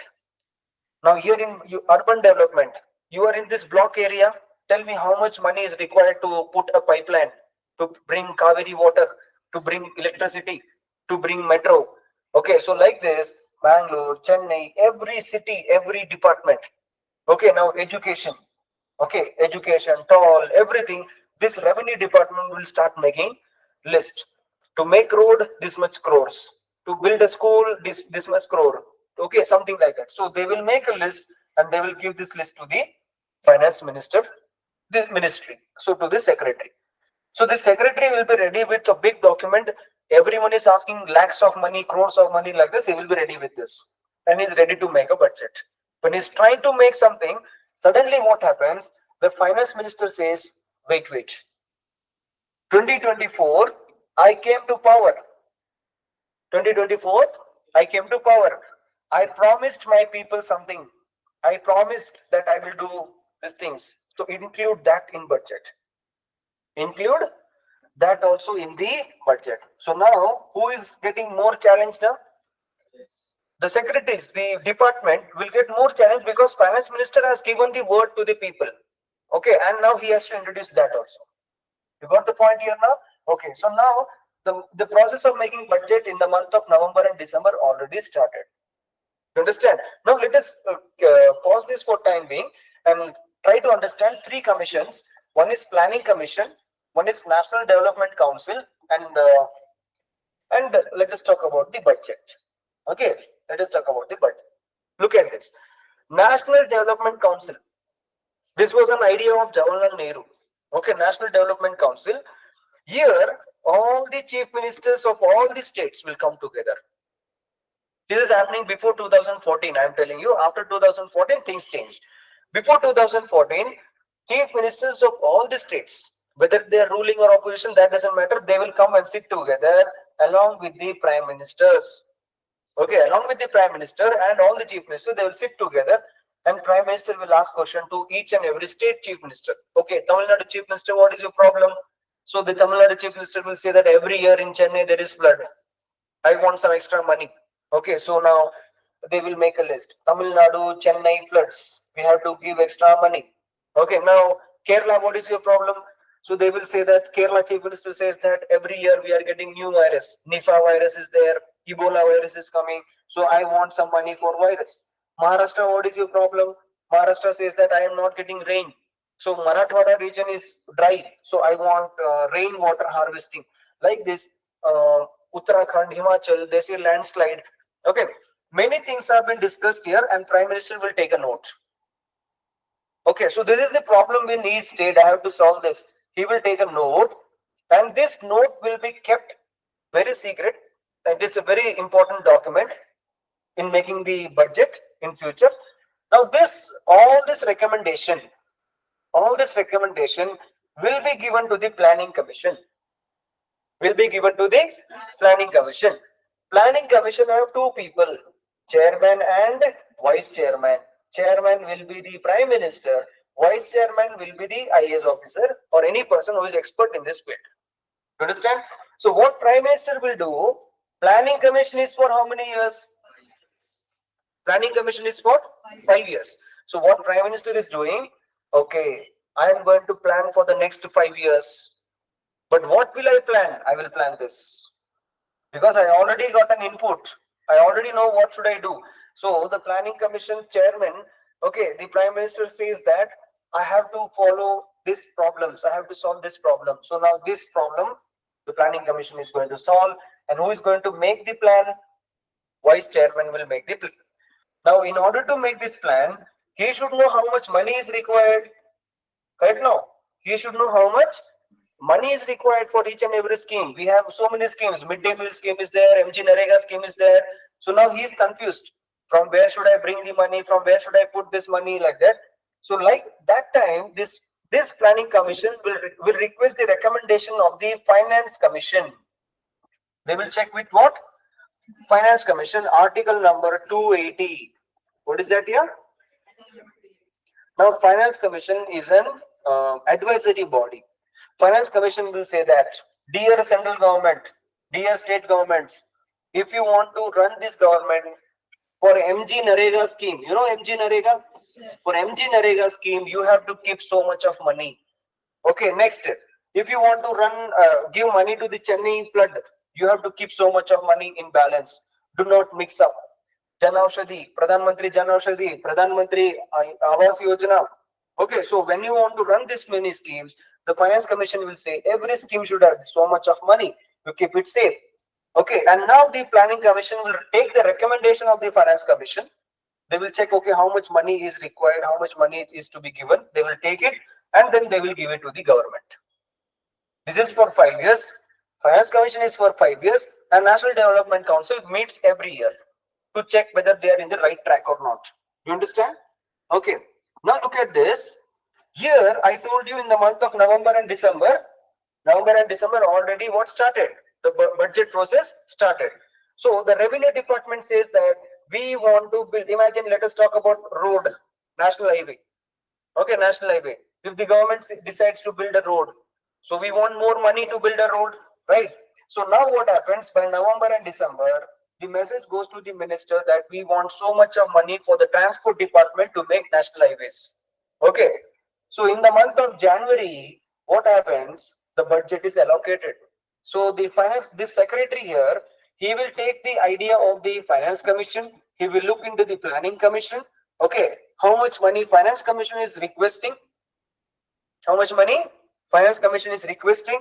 Now here in urban development, you are in this block area. Tell me how much money is required to put a pipeline, to bring Kaveri water, to bring electricity, to bring metro. Okay, so like this, Bangalore, Chennai, every city, every department. Okay, now education. Okay, education, toll, everything. This revenue department will start making list. To make road, this much crores. To build a school, this much crore. Okay, something like that. So they will make a list and they will give this list to the finance minister, the ministry. So to the secretary. So the secretary will be ready with a big document. Everyone is asking lakhs of money, crores of money like this. He will be ready with this. And he's ready to make a budget. When he's trying to make something, suddenly what happens? The finance minister says, wait. 2024, I came to power. 2024, I came to power. I promised my people something. I promised that I will do these things. So include that in budget. Include that also in the budget. So now, who is getting more challenge now? The secretaries, the department will get more challenge because finance minister has given the word to the people. Okay, and now he has to introduce that also. You got the point here now? Okay, so now the process of making budget in the month of November and December already started. You understand? Now let us pause this for time being and try to understand three commissions. One is Planning Commission, one is National Development Council, and let us talk about the budget. Okay, let us talk about the budget. Look at this. National Development Council. This was an idea of Jawaharlal Nehru. Okay, National Development Council. Here, all the chief ministers of all the states will come together. This is happening before 2014. I am telling you, after 2014, things changed. Before 2014, chief ministers of all the states, whether they are ruling or opposition, that doesn't matter. They will come and sit together along with the prime ministers. Okay, along with the prime minister and all the chief ministers, they will sit together and prime minister will ask question to each and every state chief minister. Okay, Tamil Nadu chief minister, what is your problem? So the Tamil Nadu chief minister will say that every year in Chennai there is flood. I want some extra money. Okay, so now they will make a list. Tamil Nadu, Chennai floods. We have to give extra money. Okay, now Kerala, what is your problem? So they will say that Kerala chief minister says that every year we are getting new virus. Nipah virus is there. Ebola virus is coming. So I want some money for virus. Maharashtra, what is your problem? Maharashtra says that I am not getting rain. So Marathwada region is dry. So I want rainwater harvesting. Like this, Uttarakhand, Himachal, they say landslide. Okay, many things have been discussed here and Prime Minister will take a note. Okay, so this is the problem in each state. I have to solve this. He will take a note and this note will be kept very secret. And this is a very important document in making the budget in future. Now all this recommendation will be given to the Planning Commission. Will be given to the Planning Commission. Planning Commission have two people, chairman and vice chairman. Chairman will be the Prime Minister. Vice chairman will be the IAS officer or any person who is expert in this field. You understand? So what Prime Minister will do? Planning Commission is for how many years? Planning Commission is for 5 years. So what Prime Minister is doing? Okay, I am going to plan for the next 5 years. But what will I plan? I will plan this. Because I already got an input. I already know what should I do. So the Planning Commission chairman, okay, the Prime Minister says that I have to follow these problems. I have to solve this problem. So now this problem, the Planning Commission is going to solve. And who is going to make the plan? Vice chairman will make the plan. Now, in order to make this plan, he should know how much money is required. Correct now? He should know how much money is required for each and every scheme. We have so many schemes. Midday meal scheme is there. MG Narega scheme is there. So now he is confused. From where should I bring the money? From where should I put this money, like that? So like that time, this planning commission will request the recommendation of the finance commission. They will check with what? Finance commission, article number 280. What is that here? Now finance commission is an advisory body. Finance commission will say that, dear central government, dear state governments, if you want to run this government for MG Narega scheme, you know MG Narega? For MG Narega scheme, you have to keep so much of money. Okay, next, if you want to run, give money to the Chennai flood, you have to keep so much of money in balance. Do not mix up. Jan Aushadhi, Pradhan Mantri Jan Aushadhi, Pradhan Mantri Awas Yojana. Okay, so when you want to run this many schemes, the finance commission will say every scheme should have so much of money. You keep it safe. Okay, and now the planning commission will take the recommendation of the finance commission. They will check, okay, how much money is required, how much money is to be given. They will take it and then they will give it to the government. This is for 5 years. Finance commission is for 5 years, and National Development Council meets every year to check whether they are in the right track or not. You understand? Okay. Now look at this. Here I told you in the month of November and December already what started? The budget process started. So the revenue department says that we want to build, imagine, let us talk about road, national highway. Okay, national highway. If the government decides to build a road, so we want more money to build a road, right? So now what happens by November and December, the message goes to the minister that we want so much of money for the transport department to make national highways. Okay. So in the month of January, what happens? The budget is allocated. So the this secretary here, he will take the idea of the finance commission. He will look into the planning commission. Okay. How much money finance commission is requesting? How much money finance commission is requesting?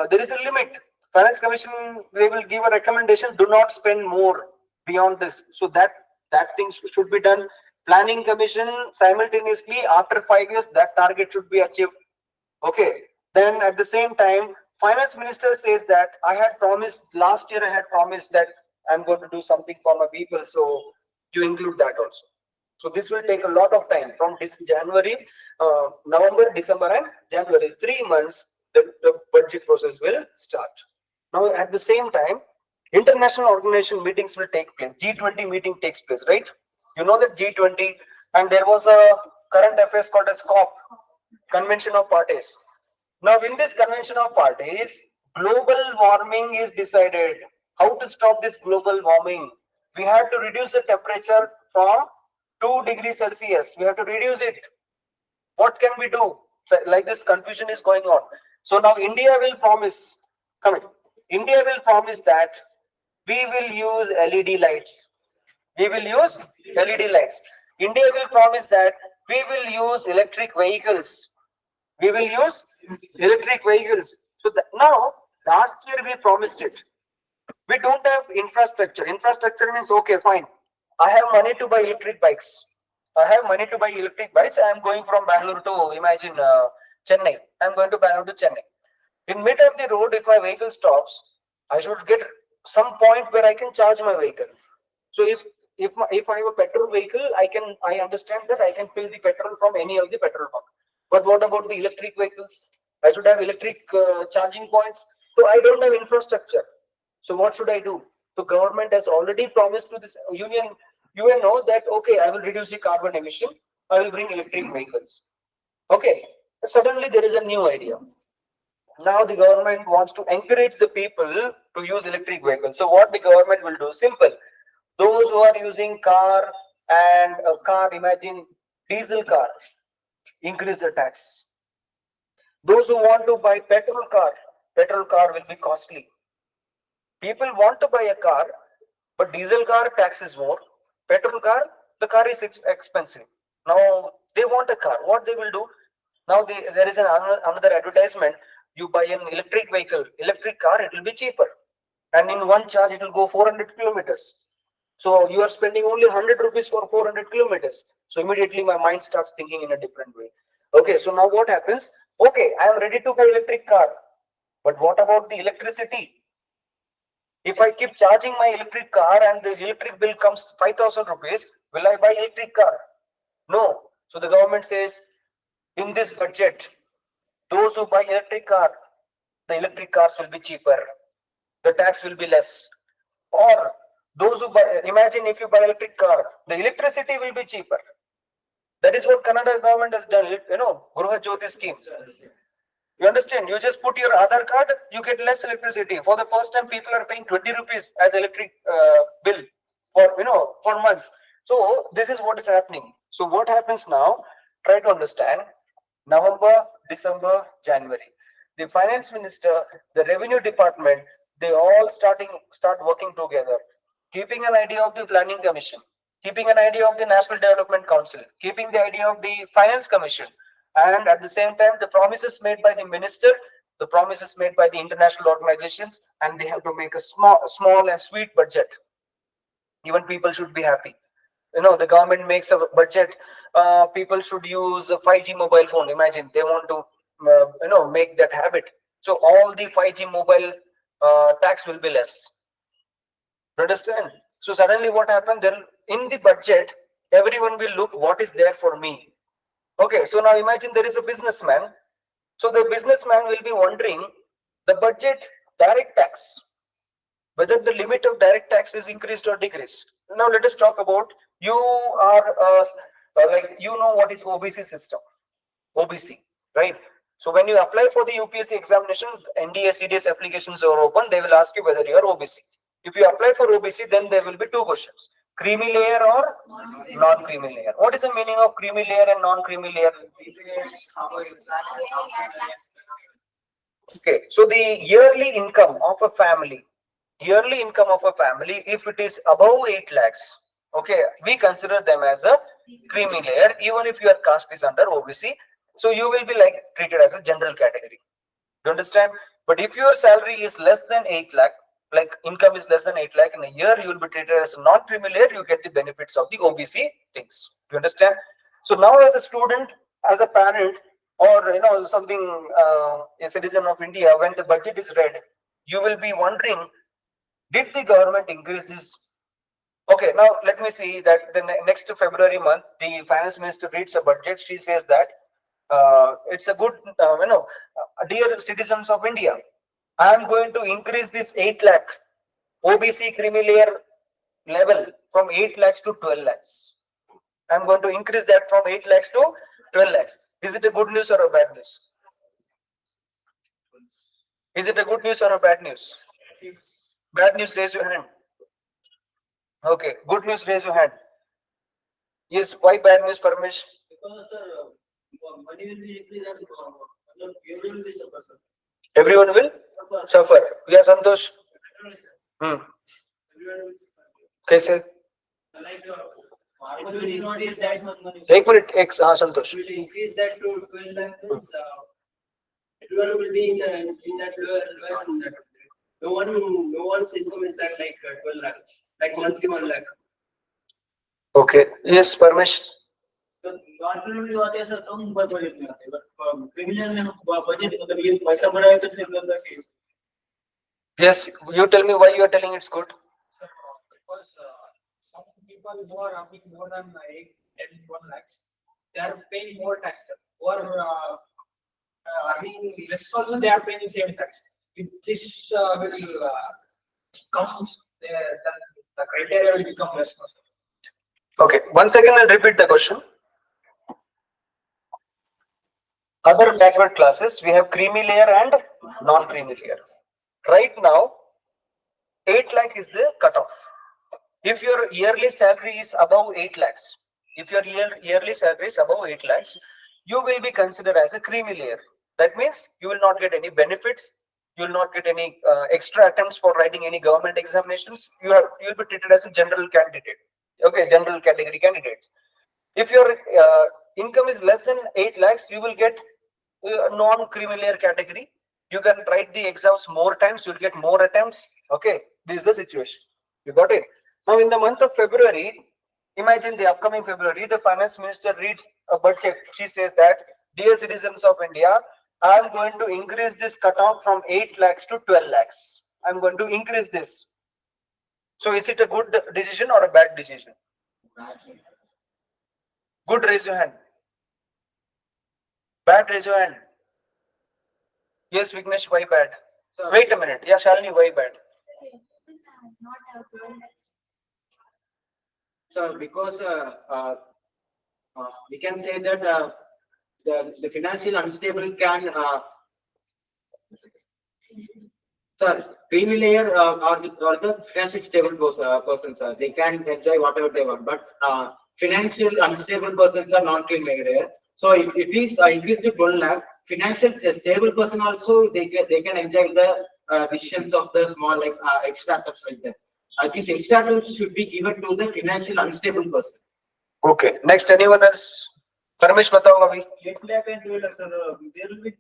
There is a limit. Finance commission, they will give a recommendation, do not spend more beyond this. So that thing should be done. Planning commission, simultaneously after 5 years, that target should be achieved. Okay. Then at the same time, finance minister says that I had promised, last year I had promised that I'm going to do something for my people. So you include that also. So this will take a lot of time from this January, November, December and January. 3 months, the budget process will start. Now at the same time, international organization meetings will take place. G20 meeting takes place, right? You know that G20, and there was a current affairs called as COP, Convention of Parties. Now in this Convention of Parties, global warming is decided. How to stop this global warming? We have to reduce the temperature from 2 degrees Celsius. We have to reduce it. What can we do? So, like this confusion is going on. So now India will promise, India will promise that we will use LED lights. We will use LED lights. India will promise that we will use electric vehicles. We will use electric vehicles. So now, last year we promised it. We don't have infrastructure. Infrastructure means, okay, fine. I have money to buy electric bikes. I have money to buy electric bikes. I am going from Bangalore to, imagine, Chennai. I am going to Bangalore to Chennai. In mid of the road, if my vehicle stops, I should get some point where I can charge my vehicle. So if I have a petrol vehicle, I understand that I can fill the petrol from any of the petrol pump. But what about the electric vehicles? I should have electric charging points. So I don't have infrastructure. So what should I do? So government has already promised to this UNO that, okay, I will reduce the carbon emission. I will bring electric vehicles. Okay. Suddenly there is a new idea. Now the government wants to encourage the people to use electric vehicles. So what the government will do? Simple. Those who are using car and a car, imagine diesel car, increase the tax. Those who want to buy petrol car will be costly. People want to buy a car, but diesel car tax is more. Petrol car, the car is expensive. Now they want a car. What they will do? Now there is another advertisement. You buy an electric vehicle, electric car, it will be cheaper. And in one charge, it will go 400 kilometers. So you are spending only 100 rupees for 400 kilometers. So immediately my mind starts thinking in a different way. Okay, so now what happens? Okay, I am ready to buy electric car. But what about the electricity? If I keep charging my electric car and the electric bill comes 5,000 rupees, will I buy electric car? No. So the government says, in this budget, those who buy electric car, the electric cars will be cheaper. The tax will be less. Or those who buy, imagine if you buy electric car, the electricity will be cheaper. That is what Canada government has done, Gruha Jyoti scheme. You understand? You just put your Aadhaar card, you get less electricity. For the first time, people are paying 20 rupees as electric bill for months. So this is what is happening. So what happens now? Try to understand. November, December, January. The finance minister, the revenue department, they all start working together, keeping an idea of the planning commission, keeping an idea of the National Development Council, keeping the idea of the finance commission, and at the same time, the promises made by the minister, the promises made by the international organizations, and they have to make a small and sweet budget. Even people should be happy. The government makes a budget. People should use a 5G mobile phone. Imagine they want to, make that habit. So all the 5G mobile tax will be less. Understand? So suddenly what happened? Then in the budget, everyone will look what is there for me. Okay, so now imagine there is a businessman. So the businessman will be wondering the budget direct tax, whether the limit of direct tax is increased or decreased. Now let us talk about, you are what is OBC system, OBC, right? So when you apply for the UPSC examination, NDA, CDS applications are open, they will ask you whether you are OBC. If you apply for OBC, then there will be two questions: creamy layer or non-creamy layer. What is the meaning of creamy layer and non-creamy layer? Okay, so the yearly income of a family, if it is above 8 lakhs, okay, we consider them as a creamy layer, even if your caste is under OBC. So you will be treated as a general category. You understand? But if your salary is less than 8 lakh, income is less than 8 lakh in a year, you will be treated as a non-creamy layer. You get the benefits of the OBC things. You understand? So now, as a student, as a parent, or something, a citizen of India, when the budget is read, you will be wondering, did the government increase this? Okay, now let me see that the next February month, the finance minister reads a budget. She says that it's a good, dear citizens of India, I am going to increase this 8 lakh OBC creamy layer level from 8 lakhs to 12 lakhs. I am going to increase that from 8 lakhs to 12 lakhs. Is it a good news or a bad news? Is it a good news or a bad news? Bad news, raise your hand. Okay, good news, raise your hand. Yes, why bad news, Parmesh? Because money will be increased and everyone will suffer, sir. Everyone will suffer. Yeah, Santosh. Everyone will suffer. Kaise? Like farmer will not use that much money. Ek minute, Santosh. Will increase that to 12 lakh means everyone will be in that lower in that. No one's income is that like 12 lakh, like monthly 1 lakh. Okay. Yes, Parmesh. Government भी आते हैं sir तो हम budget में आते हैं but criminal में budget मतलब ये पैसा बढ़ाया तो सिर्फ अंदर से Yes, you tell me why you are telling it's good. because some people who are earning more than 1 lakhs they are paying more tax or earning less also they are paying same tax. If this will comes the criteria will become less. Okay, once again I'll repeat the question. Other backward classes, we have creamy layer and non-creamy layer. Right now, 8 lakh is the cutoff. If your yearly salary is above 8 lakhs, you will be considered as a creamy layer. That means you will not get any benefits. You will not get any extra attempts for writing any government examinations. You will be treated as a general candidate. Okay, general category candidates. If your income is less than 8 lakhs, you will get non-creamy layer category. You can write the exams more times, you'll get more attempts. Okay, this is the situation. You got it? Now, in the month of February, imagine the upcoming February, the finance minister reads a budget. She says that, dear citizens of India, I am going to increase this cutoff from 8 lakhs to 12 lakhs. I'm going to increase this. So is it a good decision or a bad decision? Good, raise your hand. Bad, raise your hand. Yes, Vignesh, why bad? Wait a minute. Yeah, Shalini, why bad? Not have dual license. So because we can say that the financial unstable can creamy layer or the financial stable persons they can enjoy whatever they want, but financial unstable persons are not creamy layer. So if it is increased to 12 lakh, financial stable person also they can enjoy the decisions of the small like extractors like that. These extractors should be given to the financial unstable person. Okay. Next, anyone else? Parmesh, batao abhi. 8 lakh and 12 lakh, sir. There will be,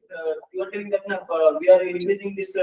you are telling that we are increasing this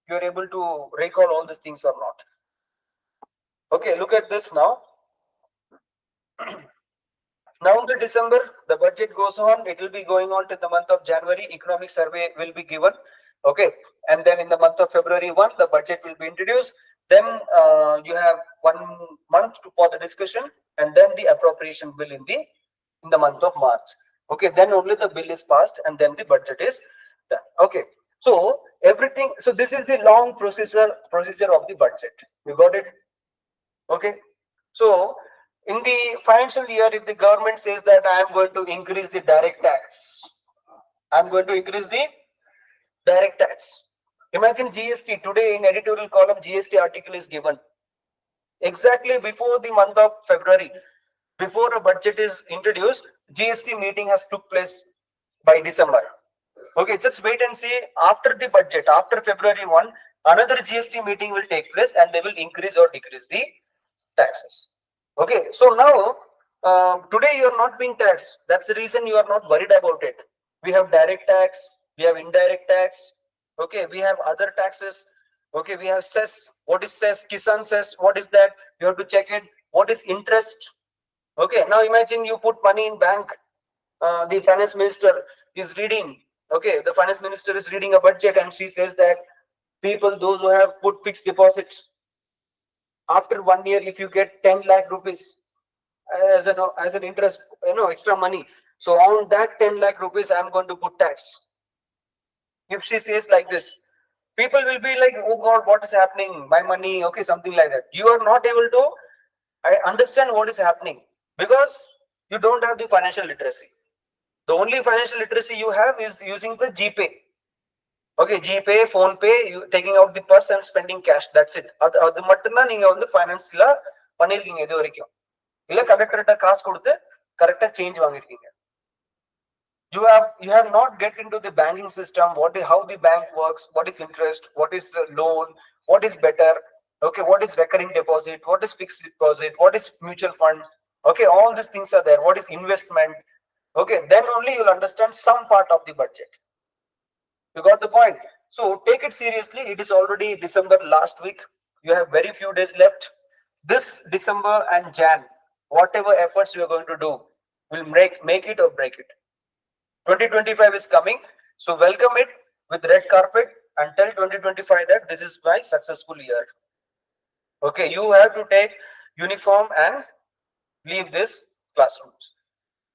you are able to recall all these things or not. Okay, look at this now. Now the December, the budget goes on. It will be going on till the month of January. Economic survey will be given. Okay, and then in the month of February 1, the budget will be introduced. Then you have 1 month for the discussion, and then the appropriation bill in the month of March. Okay, then only the bill is passed, and then the budget is done. Okay, so everything. So this is the long procedure of the budget. You got it? Okay, so in the financial year, if the government says that I am going to increase the direct tax, I am going to increase the direct tax. Imagine GST today in editorial column, GST article is given exactly before the month of February, before a budget is introduced. GST meeting has took place by December. Okay, just wait and see after the budget, after February 1, another GST meeting will take place and they will increase or decrease the taxes. Okay, so now today you are not being taxed. That's the reason you are not worried about it. We have direct tax, we have indirect tax. Okay, we have other taxes. Okay, we have cess. What is cess? Kisan cess. What is that? You have to check it. What is interest? Okay, now imagine you put money in bank. The finance minister is reading. Okay, the finance minister is reading a budget and she says that people, those who have put fixed deposits, after 1 year, if you get 10 lakh rupees as an interest, extra money. So on that 10 lakh rupees, I am going to put tax. If she says like this, people will be like, oh God, what is happening? My money, okay, something like that. You are not able to understand what is happening because you don't have the financial literacy. The only financial literacy you have is using the GPay. Okay, GPay, phone pay, you taking out the purse and spending cash. That's it. அது மட்டும்தான் நீங்க வந்து ஃபைனான்ஸ்ல பண்ணிருக்கீங்க இது வரைக்கும். இல்ல கரெக்டா காசு கொடுத்து கரெக்டா change வாங்கிருக்கீங்க. You have not get into the banking system, how the bank works, what is interest, what is loan, what is better, okay, what is recurring deposit, what is fixed deposit, what is mutual fund, okay, all these things are there. What is investment? Okay, then only you'll understand some part of the budget. You got the point? So take it seriously. It is already December last week. You have very few days left. This December and Jan, whatever efforts you are going to do will make it or break it. 2025 is coming, so welcome it with red carpet and tell 2025 that this is my successful year. Okay, you have to take uniform and leave this classrooms.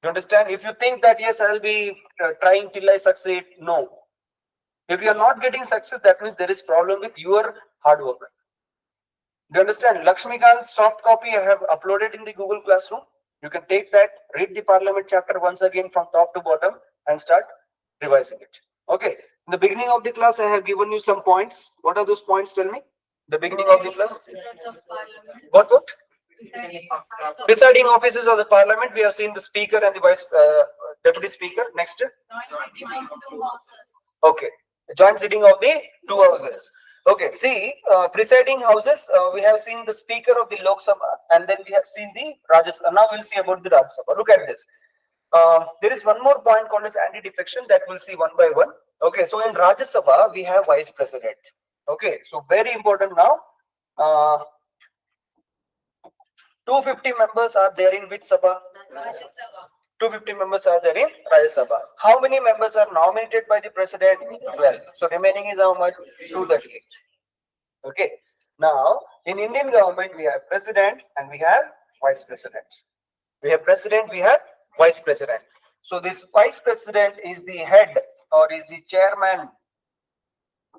You understand? If you think that yes, I'll be trying till I succeed, no. If you are not getting success, that means there is problem with your hard work. Do you understand? Lakshmikant's soft copy I have uploaded in the Google Classroom. You can take that, read the Parliament chapter once again from top to bottom and start revising it. Okay. In the beginning of the class, I have given you some points. What are those points? Tell me. The beginning of the class. What? Deciding offices of the Parliament. We have seen the Speaker and the Vice Deputy Speaker. Next. Okay. The joint sitting of the two houses. Okay. See, presiding houses. We have seen the Speaker of the Lok Sabha, and then we have seen the Rajya Sabha. Now we'll see about the Rajya Sabha. Look at this. There is one more point called as anti-defection that we'll see one by one. Okay, so in Rajya Sabha, we have Vice President. Okay, so very important now. 250 members are there in which Sabha? 250 members are there in Rajya Sabha. How many members are nominated by the President? 12. So remaining is how much? 238. Okay, now in Indian government, we have President and we have Vice President. We have President, we have Vice President. So this Vice President is the head or is the chairman.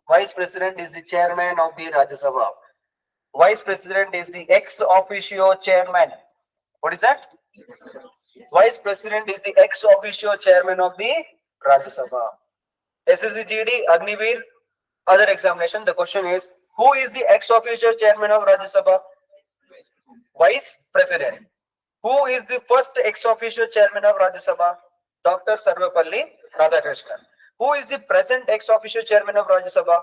Vice President is the chairman of the Rajya Sabha. Vice President is the ex officio chairman. What is that? Vice President is the ex officio chairman of the Rajya Sabha. SSCGD, Agniveer, other examination. The question is, who is the ex officio chairman of Rajya Sabha? Vice President. Who is the first ex officio chairman of Rajya Sabha? Dr. Sarvapalli Radhakrishnan. Who is the present ex officio chairman of Rajya Sabha?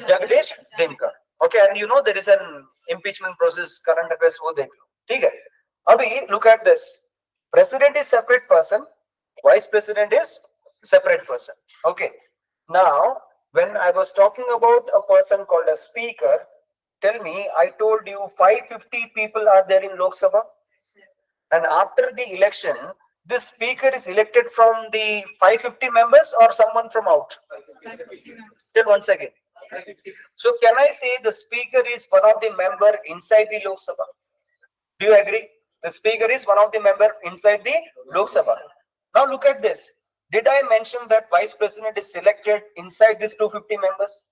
Jagdish Dinkar. Okay, and you know there is an impeachment process, current affairs. Okay. Abhi, look at this. President is separate person. Vice President is separate person. Okay. Now, When I was talking about a person called a speaker, tell me, I told you 550 people are there in Lok Sabha. And after the election, this speaker is elected from the 550 members or someone from out? Tell once again. So can I say the speaker is one of the member inside the Lok Sabha? Do you agree? The speaker is one of the member inside the Lok Sabha. Now look at this. Did I mention that vice president is selected inside these 250 members?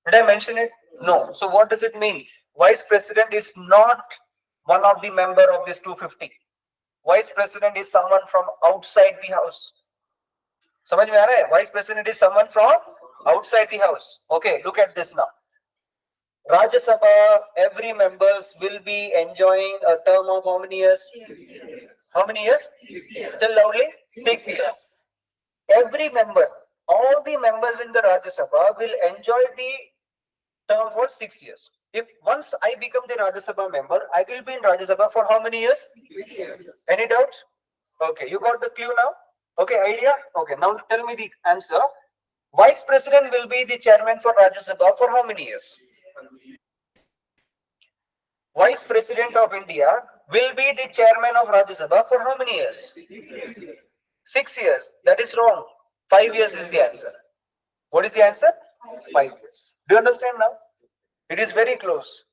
Did I mention it? No. So what does it mean? Vice president is not one of the member of this 250. Vice president is someone from outside the house. समझ में आ रहा है? Vice president is someone from outside the house. Okay, look at this now. Rajya Sabha, every members will be enjoying a term of how many years? 6 years. How many years? 6 years. Tell loudly. 6 years. Every member, all the members in the Rajya Sabha will enjoy the term for 6 years. If once I become the Rajya Sabha member, I will be in Rajya Sabha for how many years? 6 years. Any doubts? Okay, you got the clue now? Okay, idea? Okay, now tell me the answer. Vice President will be the chairman for Rajya Sabha for how many years? Vice President of India will be the chairman of Rajya Sabha for how many years? 6 years. 6 years. That is wrong. 5 years is the answer. What is the answer? 5 years. Do you understand now? It is very close.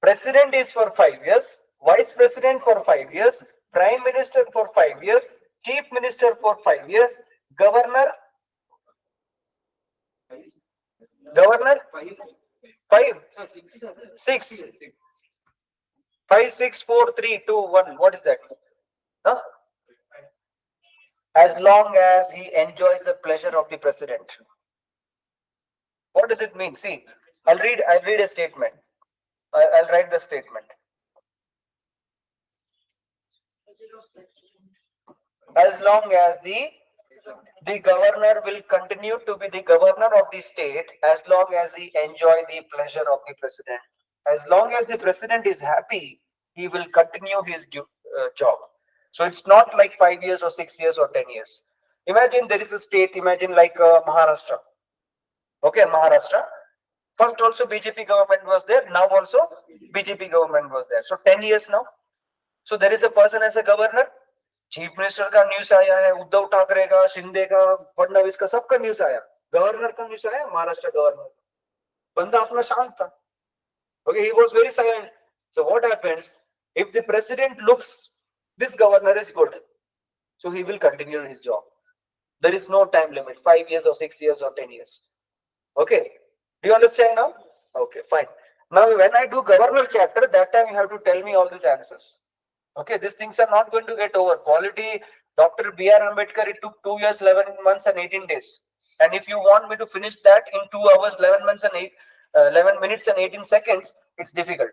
President is for 5 years, Vice President for 5 years, Prime Minister for 5 years, Chief Minister for 5 years, Governor 5, 6, 5, 6, 4, 3, 2, 1. What is that? Huh? As long as he enjoys the pleasure of the president. What does it mean? See, I'll read a statement. I'll write the statement. As long as the governor will continue to be the governor of the state, as long as he enjoy the pleasure of the president. As long as the president is happy, he will continue his job. So it's not like 5 years or 6 years or 10 years. Imagine there is a state, imagine like Maharashtra. Okay, Maharashtra. First also BJP government was there, now also BJP government was there. So 10 years now. So there is a person as a governor. Chief minister का news आया है, उद्धव ठाकरे का, शिंदे का, फडणवीस का, सबका news आया. Governor का news आया, महाराष्ट्र गवर्नर. बंदा अपना शांत था. Okay, he was very silent. So what happens if the president looks this governor is good, so he will continue his job. There is no time limit, 5 years or 6 years or 10 years. Okay, do you understand now? Okay, fine. Now when I do governor chapter, that time you have to tell me all these answers. Okay, these things are not going to get over. Polity, Dr. B.R. Ambedkar, it took 2 years, 11 months and 18 days. And if you want me to finish that in 2 hours, 11 minutes and 18 seconds, it's difficult.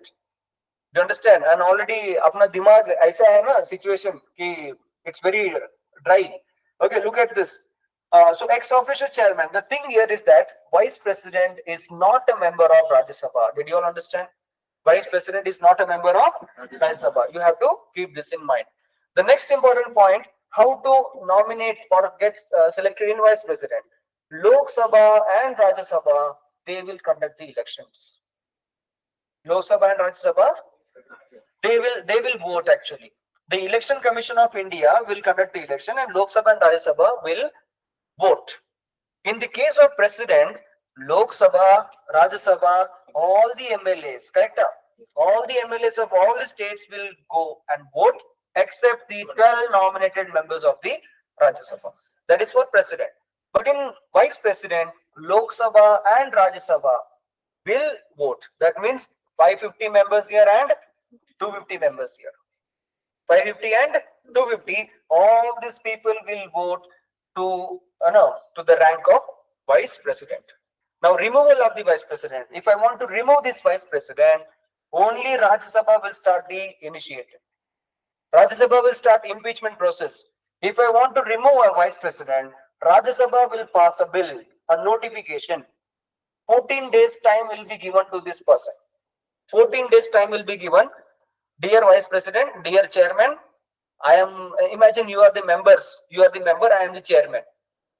Do you understand? And already, apna dimag aisa hai na situation ki it's very dry. Okay, look at this. So ex officio chairman, the thing here is that vice president is not a member of Rajya Sabha. Did you all understand? Vice president is not a member of Rajya Sabha. You have to keep this in mind. The next important point, how to nominate or get selected in vice president. Lok Sabha and Rajya Sabha, they will conduct the elections. Lok Sabha and Rajya Sabha, they will vote actually. The Election Commission of India will conduct the election and Lok Sabha and Rajya Sabha will vote. In the case of president, Lok Sabha, Rajya Sabha, all the MLAs, correct? All the MLAs of all the states will go and vote except the 12 nominated members of the Rajya Sabha. That is for president. But in vice president, Lok Sabha and Rajya Sabha will vote. That means 550 members here and 250 members here. 550 and 250, all these people will vote to the rank of vice president. Now, removal of the vice president. If I want to remove this vice president, only Rajya Sabha will start the initiative. Rajya Sabha will start impeachment process. If I want to remove a vice president, Rajya Sabha will pass a bill, a notification. 14 days time will be given to this person. 14 days time will be given. Dear Vice President, dear Chairman, imagine you are the members, you are the member, I am the chairman,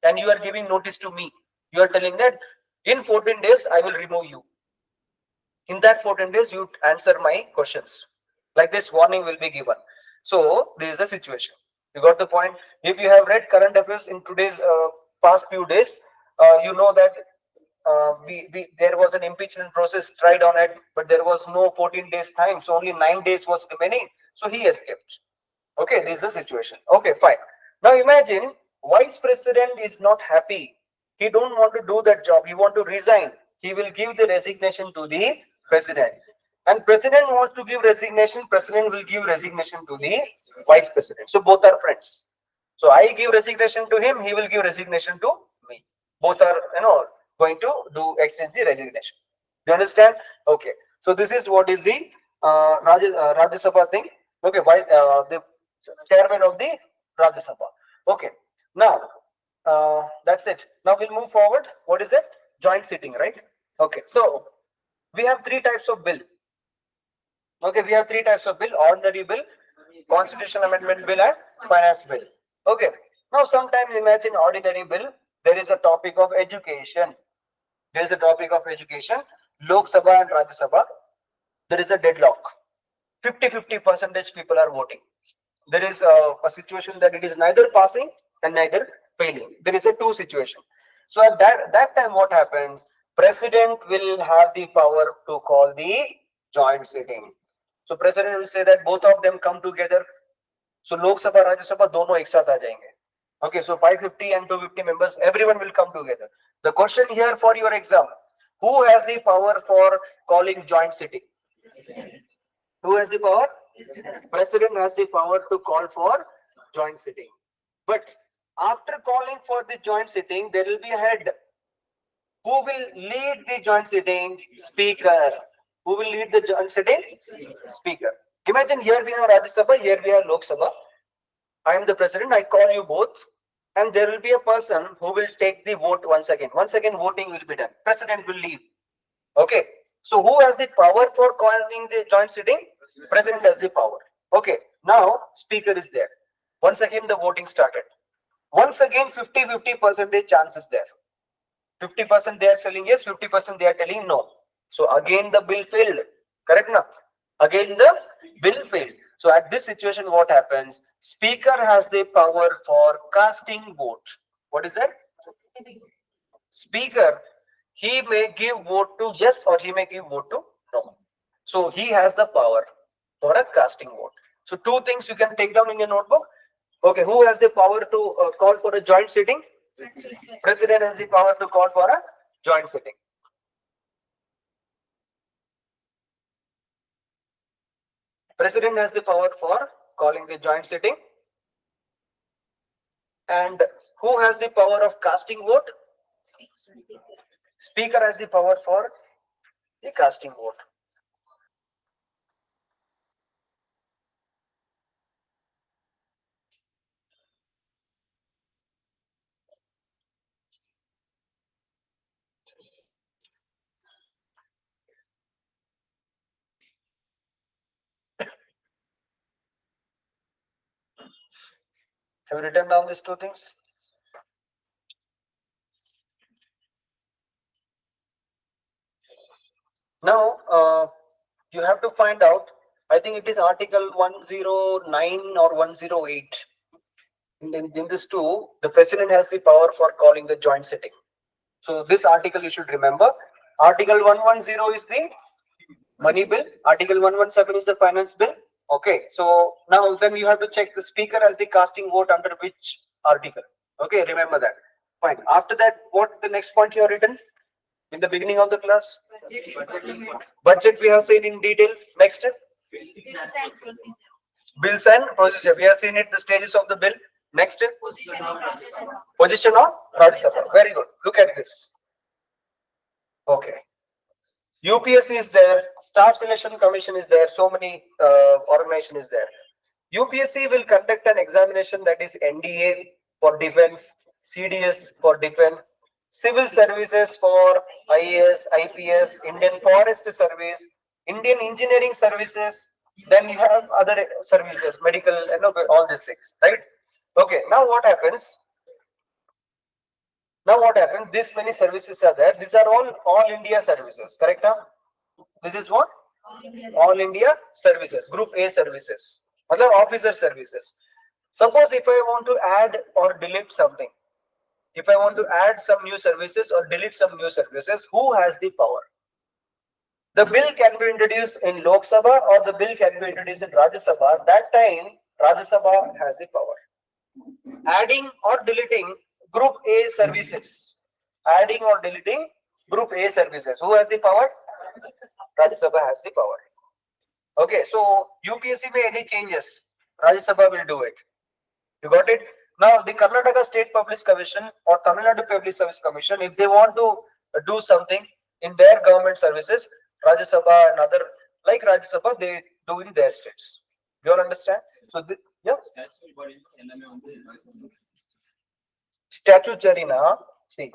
and you are giving notice to me. You are telling that in 14 days, I will remove you. In that 14 days, you answer my questions. Like this warning will be given. So this is the situation. You got the point? If you have read current affairs in today's past few days, you know that there was an impeachment process tried on it, but there was no 14 days time. So only 9 days was remaining. So he escaped. Okay, this is the situation. Okay, fine. Now imagine vice president is not happy. He don't want to do that job. He want to resign. He will give the resignation to the president. And president wants to give resignation. President will give resignation to the vice president. So both are friends. So I give resignation to him. He will give resignation to me. Both are, going to exchange the resignation. Do you understand? Okay. So this is what is the Rajya Sabha thing. Okay. Why the chairman of the Rajya Sabha. Okay. Now, that's it. Now we'll move forward. What is it? Joint sitting, right? Okay. So we have three types of bill. Okay. We have three types of bill: ordinary bill, constitution amendment bill, and finance bill. Okay. Now, sometimes imagine ordinary bill. There is a topic of education. There is a topic of education. Lok Sabha and Rajya Sabha. There is a deadlock. 50-50% people are voting. There is a situation that it is neither passing and neither failing. There is a two situation. So at that time, what happens? President will have the power to call the joint sitting. So president will say that both of them come together. So Lok Sabha, Rajya Sabha, dono ek saath aa jayenge. Okay, so 550 and 250 members, everyone will come together. The question here for your exam: who has the power for calling joint sitting? Who has the power? President has the power to call for joint sitting. But after calling for the joint sitting, there will be a head. Who will lead the joint sitting? Speaker. Who will lead the joint sitting? Speaker. Imagine here we have Rajya Sabha, here we have Lok Sabha. I am the president, I call you both, and there will be a person who will take the vote once again. Once again, voting will be done. President will leave. Okay. So who has the power for calling the joint sitting? President has the power. Okay. Now, speaker is there. Once again, the voting started. Once again, 50-50% chance is there. 50% they are telling yes, 50% they are telling no. So again, the bill failed. Correct now? Again, the bill failed. So at this situation, what happens? Speaker has the power for casting vote. What is that? Speaker, he may give vote to yes or he may give vote to no. So he has the power for a casting vote. So two things you can take down in your notebook. Okay, who has the power to call for a joint sitting? President has the power to call for a joint sitting. President has the power for calling the joint sitting. And who has the power of casting vote? Speaker has the power for the casting vote. Have you written down these two things? Now, you have to find out, I think it is article 109 or 108. In this two, the president has the power for calling the joint sitting. So this article you should remember. Article 110 is the money bill. Article 117 is the finance bill. Okay, so now then you have to check the speaker as the casting vote under which article. Okay, remember that. Fine. After that, what the next point you have written in the beginning of the class? Budget we have seen in detail. Next. Bills and procedure. We have seen it, the stages of the bill. Next. Position of Rajya Sabha. Very good. Look at this. Okay. UPSC is there, Staff Selection Commission is there, so many organization is there. UPSC will conduct an examination, that is NDA for defense, CDS for defense, civil services for IAS, IPS, Indian Forest Service, Indian Engineering Services, then you have other services, medical, all these things, right? Okay, now what happens? Now what happens? This many services are there. These are all India services. Correct? Now this is what? All India services. Group A services. Matlab officer services. Suppose if I want to add or delete something, if I want to add some new services or delete some new services, who has the power? The bill can be introduced in Lok Sabha or the bill can be introduced in Rajya Sabha. That time, Rajya Sabha has the power. Adding or deleting Group A services. Adding or deleting Group A services. Who has the power? Rajya Sabha has the power. Okay, so UPSC may any changes, Rajya Sabha will do it. You got it? Now, the Karnataka State Public Commission or Tamil Nadu Public Service Commission, if they want to do something in their government services, Rajya Sabha and other like Rajya Sabha, they do in their states. You all understand? So, yeah. Statutory na, see.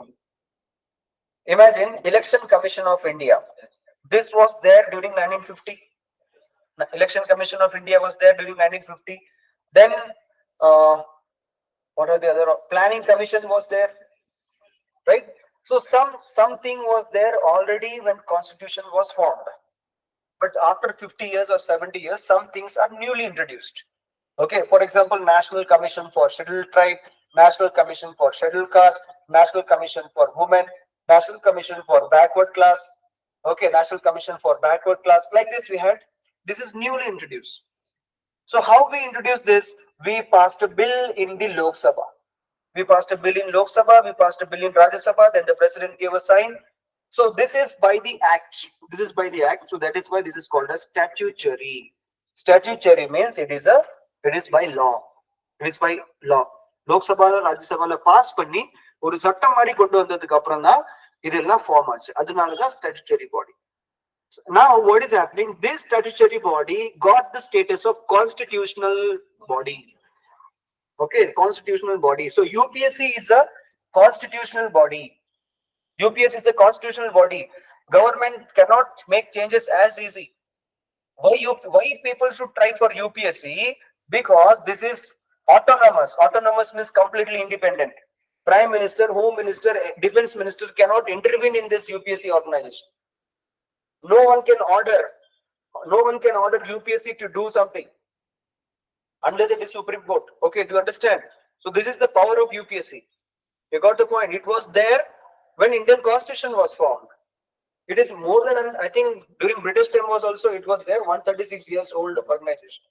Imagine Election Commission of India. This was there during 1950. Election Commission of India was there during 1950. Then, what are the other? Planning Commission was there, right? So something was there already when Constitution was formed. But after 50 years or 70 years, some things are newly introduced. Okay, for example, National Commission for Scheduled Tribe, National Commission for Scheduled Caste, National Commission for Women, National Commission for Backward Class. Okay, National Commission for Backward Class. Like this we had. This is newly introduced. So how we introduced this? We passed a bill in the Lok Sabha. We passed a bill in Lok Sabha, we passed a bill in Rajya Sabha, then the president gave a sign. So this is by the act. This is by the act. So that is why this is called as statutory. Statutory means it is by law. It is by law. Lok Sabha, Rajya Sabha pass பண்ணி ஒரு சட்டம் மாதிரி கொண்டு வந்ததுக்கு அப்புறம் தான் இதெல்லாம் form ஆச்சு. அதனால தான் statutory body. Now what is happening? This statutory body got the status of constitutional body. Okay, constitutional body. So UPSC is a constitutional body. UPSC is a constitutional body. Government cannot make changes as easy. Why people should try for UPSC? Because this is autonomous. Autonomous means completely independent. Prime Minister, Home Minister, Defense Minister cannot intervene in this UPSC organization. No one can order UPSC to do something unless it is Supreme Court. Okay, do you understand? So this is the power of UPSC. You got the point. It was there when Indian Constitution was formed. It is more than, I think during British time was also, it was there, 136 years old organization.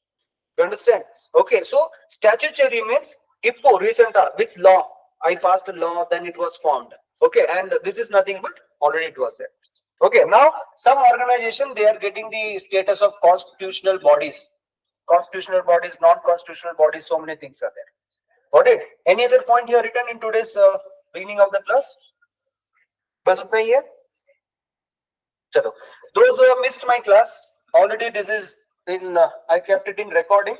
You understand? Okay, so statutory means IPPO, recent with law. I passed a law, then it was formed. Okay, and this is nothing but already it was there. Okay, now some organization, they are getting the status of constitutional bodies. Constitutional bodies, non-constitutional bodies, so many things are there. Got it? Any other point here written in today's beginning of the class? Bas utna hi hai? Chalo. Those who have missed my class, already this is in, I kept it in recording.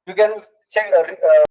You can check.